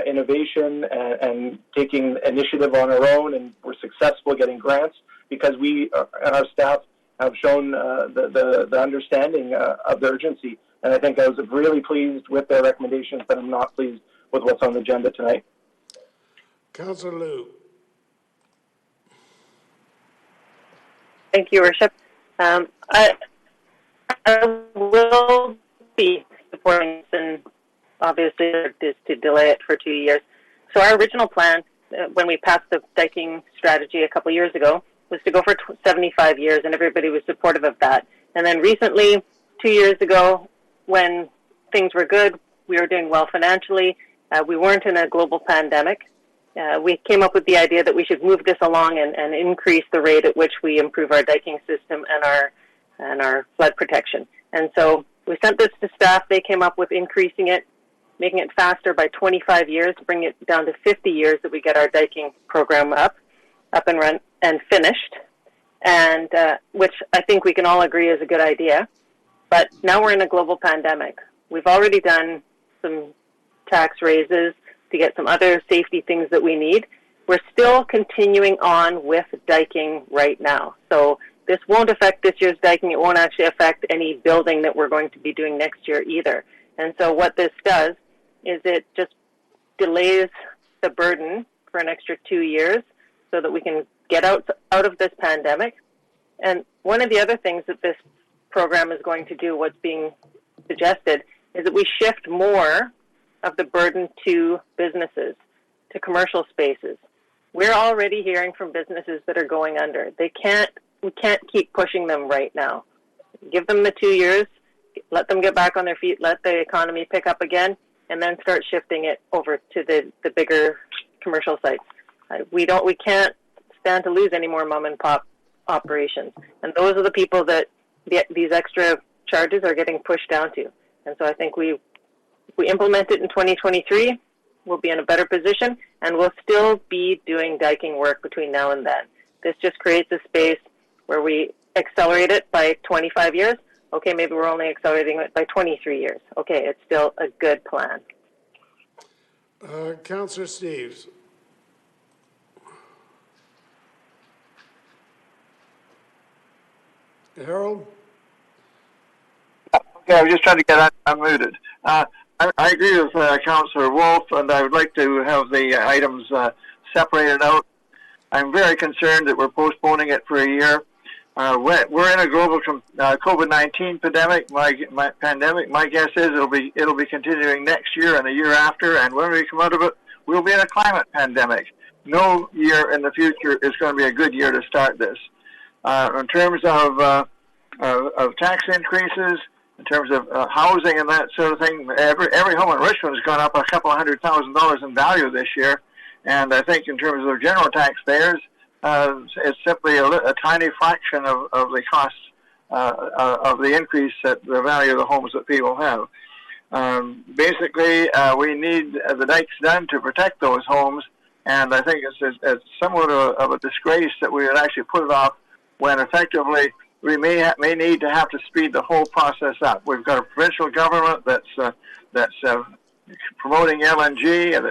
innovation, and taking initiative on our own, and we're successful getting grants because we and our staff have shown the understanding of the urgency. And I think I was really pleased with their recommendations, but I'm not pleased with what's on the agenda tonight. Councillor Liu. Thank you, Worship. I will be supporting this, and obviously is to delay it for 2 years. So our original plan, when we passed the diking strategy a couple years ago, was to go for 75 years, and everybody was supportive of that. And then recently, 2 years ago, when things were good, we were doing well financially, we weren't in a global pandemic, we came up with the idea that we should move this along and increase the rate at which we improve our diking system and our flood protection. And so we sent this to staff. They came up with increasing it, making it faster by 25 years, bring it down to 50 years that we get our diking program up and run and finished, and which I think we can all agree is a good idea. But now we're in a global pandemic. We've already done some tax raises to get some other safety things that we need. We're still continuing on with diking right now. So this won't affect this year's diking. It won't actually affect any building that we're going to be doing next year either. And so what this does is it just delays the burden for an extra 2 years so that we can get out of this pandemic. And one of the other things that this program is going to do, what's being suggested, is that we shift more of the burden to businesses, to commercial spaces. We're already hearing from businesses that are going under. We can't keep pushing them right now. Give them the 2 years, let them get back on their feet, let the economy pick up again, and then start shifting it over to the bigger commercial sites. We can't stand to lose any more mom and pop operations. And those are the people that these extra charges are getting pushed down to. And so I think if we implement it in 2023, we'll be in a better position, and we'll still be doing diking work between now and then. This just creates a space where we accelerate it by 25 years. Okay, maybe we're only accelerating it by 23 years. Okay, it's still a good plan. Councillor Steves. Harold? Okay, I was just trying to get unmuted. I agree with Councillor Wolf, and I would like to have the items separated out. I'm very concerned that we're postponing it for a year. We're in a global COVID-19 pandemic. My guess is it'll be continuing next year and the year after, and when we come out of it, we'll be in a climate pandemic. No year in the future is going to be a good year to start this. In terms of tax increases, in terms of housing and that sort of thing, every home in Richmond has gone up a couple of $100,000 in value this year, and I think in terms of general taxpayers, it's simply a tiny fraction of the costs of the increase at the value of the homes that people have. Basically, we need the dikes done to protect those homes, and I think it's somewhat of a disgrace that we would actually put it off when effectively we may need to have to speed the whole process up. We've got a provincial government that's promoting LNG, and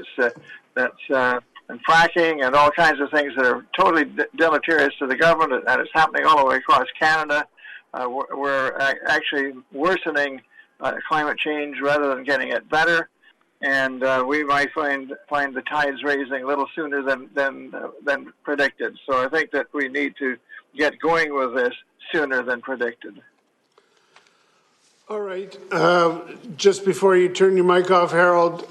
that's and fracking and all kinds of things that are totally deleterious to the government, and it's happening all the way across Canada. We're actually worsening climate change rather than getting it better, and we might find the tides raising a little sooner than predicted. So I think that we need to get going with this sooner than predicted. All right. Just before you turn your mic off, Harold,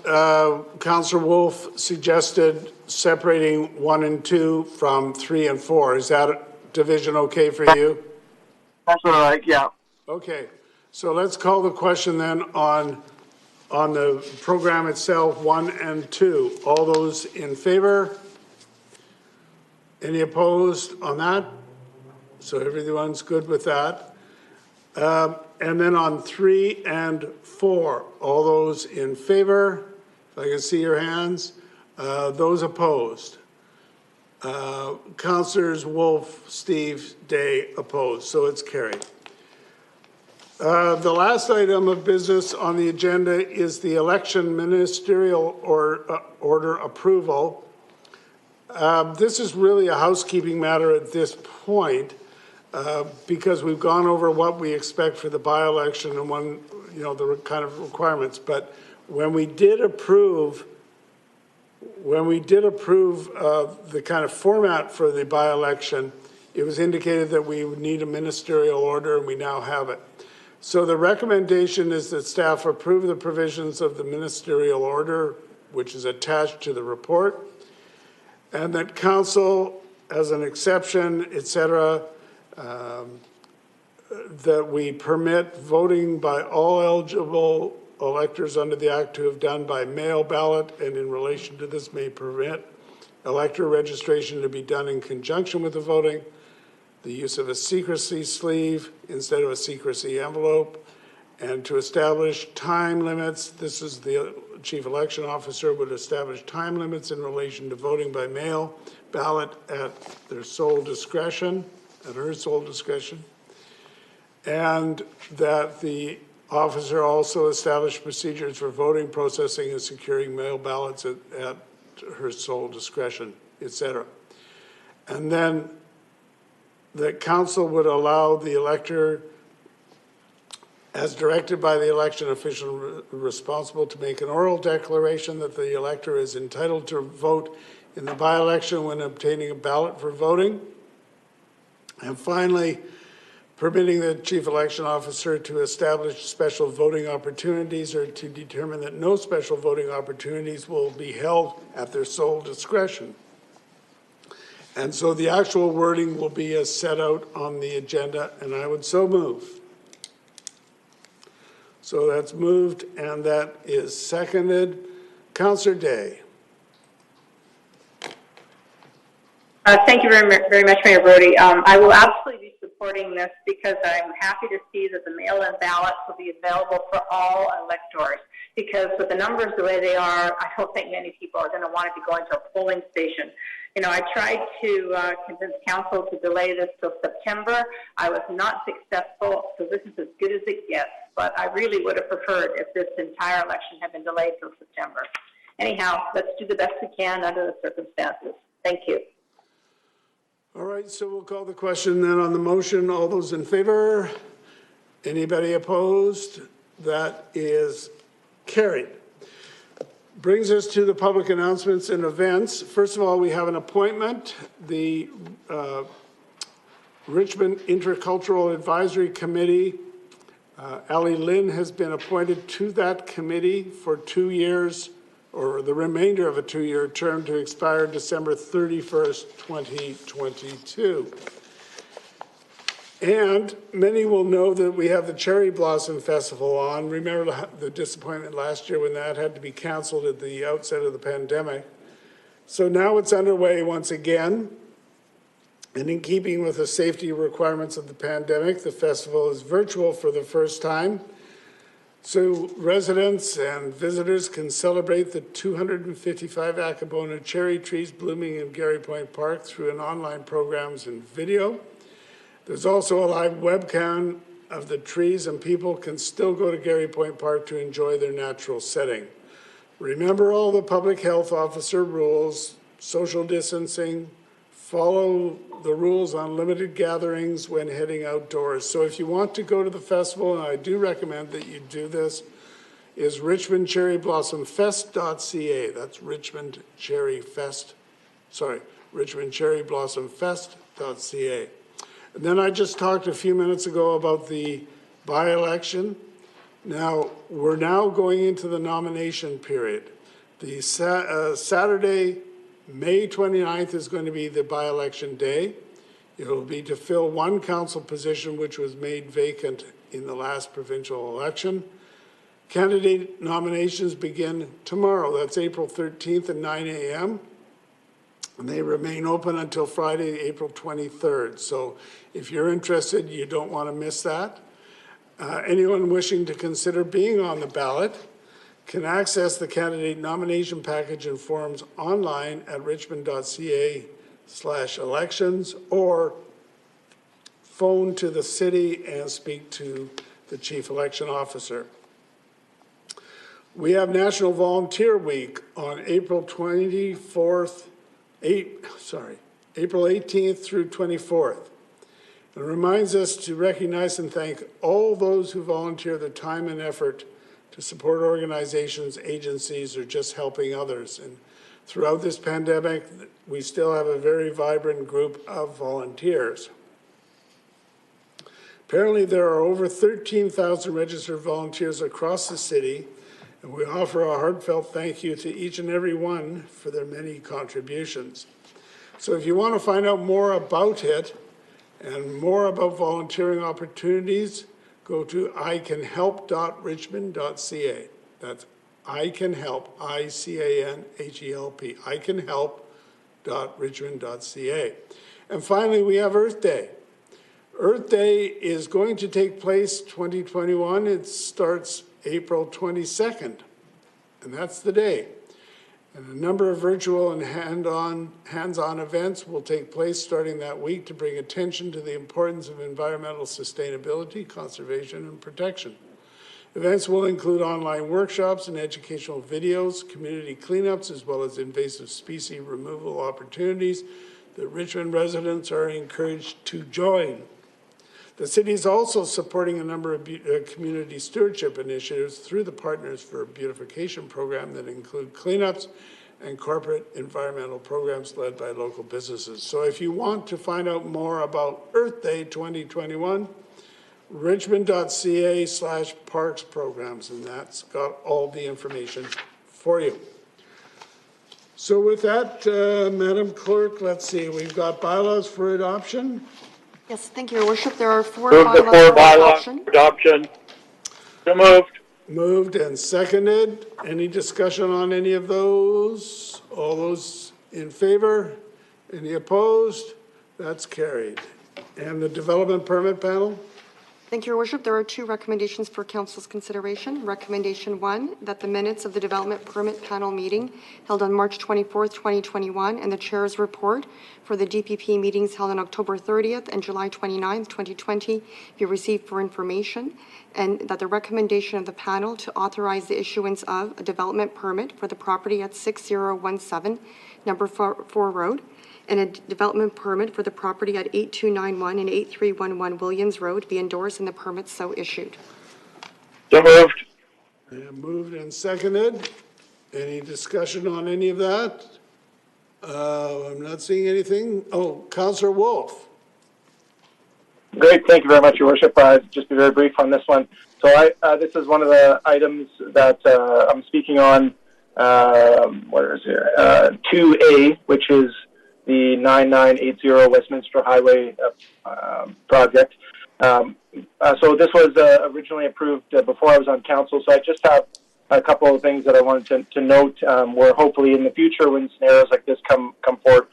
Councillor Wolf suggested separating 1 and 2 from 3 and 4. Is that division okay for you? That's all right, yeah. Okay. So let's call the question then on the program itself, 1 and 2. All those in favor? Any opposed on that? So everyone's good with that. And then on 3 and 4, all those in favor? If I can see your hands. Those opposed? Councillors Wolf, Steve, Day opposed. So it's carried. The last item of business on the agenda is the election ministerial order approval. This is really a housekeeping matter at this point because we've gone over what we expect for the by-election and the kind of requirements. But when we did approve the kind of format for the by-election, it was indicated that we would need a ministerial order, and we now have it. So the recommendation is that staff approve the provisions of the ministerial order, which is attached to the report, and that council, as an exception, etc., that we permit voting by all eligible electors under the Act to have done by mail ballot, and in relation to this may permit elector registration to be done in conjunction with the voting, the use of a secrecy sleeve instead of a secrecy envelope, and to establish time limits. This is the chief election officer would establish time limits in relation to voting by mail ballot at their sole discretion, at her sole discretion, and that the officer also established procedures for voting, processing, and securing mail ballots at her sole discretion, etc. And then the council would allow the elector, as directed by the election official responsible, to make an oral declaration that the elector is entitled to vote in the by-election when obtaining a ballot for voting. And finally, permitting the chief election officer to establish special voting opportunities or to determine that no special voting opportunities will be held at their sole discretion. And so the actual wording will be as set out on the agenda, and I would so move. So that's moved, and that is seconded. Councillor Day. Thank you very much, Mayor Brody. I will absolutely be supporting this because I'm happy to see that the mail-in ballots will be available for all electors. Because with the numbers the way they are, I don't think many people are going to want to be going to a polling station. You know, I tried to convince council to delay this till September. I was not successful, so this is as good as it gets. But I really would have preferred if this entire election had been delayed till September. Anyhow, let's do the best we can under the circumstances. Thank you. All right, so we'll call the question then on the motion. All those in favor? Anybody opposed? That is carried. Brings us to the public announcements and events. First of all, we have an appointment. The Richmond Intercultural Advisory Committee, Ali Lynn has been appointed to that committee for 2 years, or the remainder of a 2-year term to expire December 31st, 2022. And many will know that we have the Cherry Blossom Festival on. Remember the disappointment last year when that had to be canceled at the outset of the pandemic. So now it's underway once again. And in keeping with the safety requirements of the pandemic, the festival is virtual for the first time. So residents and visitors can celebrate the 255 Acabona cherry trees blooming in Garry Point Park through an online programs and video. There's also a live webcam of the trees, and people can still go to Garry Point Park to enjoy their natural setting. Remember all the public health officer rules, social distancing, follow the rules on limited gatherings when heading outdoors. So if you want to go to the festival, and I do recommend that you do this, is richmondcherryblossompfest.ca. That's richmondcherryblossompfest.ca. And then I just talked a few minutes ago about the by-election. Now, we're now going into the nomination period. The Saturday, May 29th is going to be the by-election day. It will be to fill one council position which was made vacant in the last provincial election. Candidate nominations begin tomorrow. That's April 13th at 9 a.m. And they remain open until Friday, April 23rd. So if you're interested, you don't want to miss that. Anyone wishing to consider being on the ballot can access the candidate nomination package and forms online at richmond.ca/elections or phone to the city and speak to the chief election officer. We have National Volunteer Week on April 24th April 18th through 24th. It reminds us to recognize and thank all those who volunteer their time and effort to support organizations, agencies, or just helping others. And throughout this pandemic, we still have a very vibrant group of volunteers. Apparently, there are over 13,000 registered volunteers across the city, and we offer a heartfelt thank you to each and every one for their many contributions. So if you want to find out more about it and more about volunteering opportunities, go to icanhelp.richmond.ca. That's icanhelp, I-C-A-N-H-E-L-P, icanhelp.richmond.ca. And finally, we have Earth Day. Earth Day is going to take place 2021. It starts April 22nd, and that's the day. And a number of virtual and hands-on events will take place starting that week to bring attention to the importance of environmental sustainability, conservation, and protection. Events will include online workshops and educational videos, community cleanups, as well as invasive species removal opportunities that Richmond residents are encouraged to join. The city is also supporting a number of community stewardship initiatives through the Partners for Beautification program that include cleanups and corporate environmental programs led by local businesses. So if you want to find out more about Earth Day 2021, richmond.ca/parks programs, and that's got all the information for you. So with that, Madam Clerk, let's see, we've got bylaws for adoption. Yes, thank you, Your Worship. There are four Move the bylaws four for bylaws adoption. for adoption. So moved. Moved and seconded. Any discussion on any of those? All those in favor? Any opposed? That's carried. And the development permit panel? Thank you, Your Worship. There are two recommendations for Council's consideration. Recommendation 1, that the minutes of the Development Permit Panel meeting held on March 24th, 2021, and the Chair's report for the DPP meetings held on October 30th and July 29th, 2020 be received for information, and that the recommendation of the panel to authorize the issuance of a development permit for the property at 6017 Number 4 Road, and a development permit for the property at 8291 and 8311 Williams Road be endorsed and the permit so issued. So moved. And moved and seconded. Any discussion on any of that? I'm not seeing anything. Oh, Councillor Wolf. Great, thank you very much, Your Worship. Just be very brief on this one. So this is one of the items that I'm speaking on, what is here, 2A, which is the 9980 Westminster Highway project. So this was originally approved before I was on council, so I just have a couple of things that I wanted to note where hopefully in the future when scenarios like this come forward,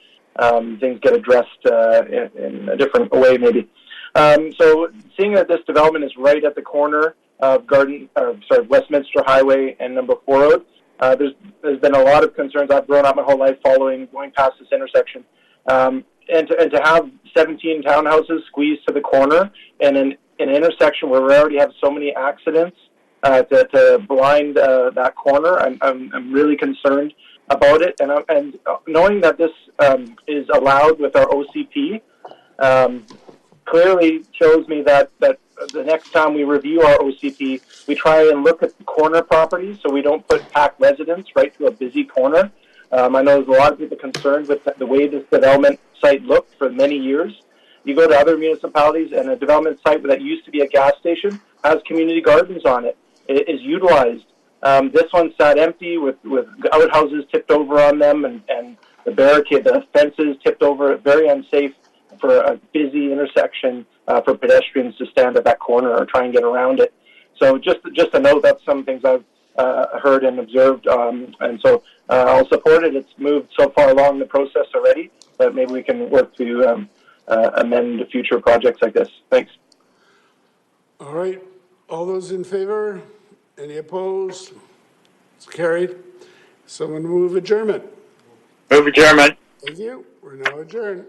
things get addressed in a different way maybe. So seeing that this development is right at the corner of Westminster Highway and Number 4 Road, there's been a lot of concerns. I've grown up my whole life going past this intersection, and to have 17 townhouses squeezed to the corner and in an intersection where we already have so many accidents to blind that corner, I'm really concerned about it. And knowing that this is allowed with our OCP clearly shows me that the next time we review our OCP, we try and look at the corner properties so we don't put packed residents right to a busy corner. I know there's a lot of people concerned with the way this development site looked for many years. You go to other municipalities and a development site that used to be a gas station has community gardens on it. It is utilized. This one sat empty with outhouses tipped over on them and the fences tipped over, very unsafe for a busy intersection for pedestrians to stand at that corner or try and get around it. So just a note, that's some things I've heard and observed, and so I'll support it. It's moved so far along the process already, but maybe we can work to amend future projects like this. Thanks. All right. All those in favor? Any opposed? It's carried. Someone move adjournment. Move adjournment. Thank you. We're now adjourned.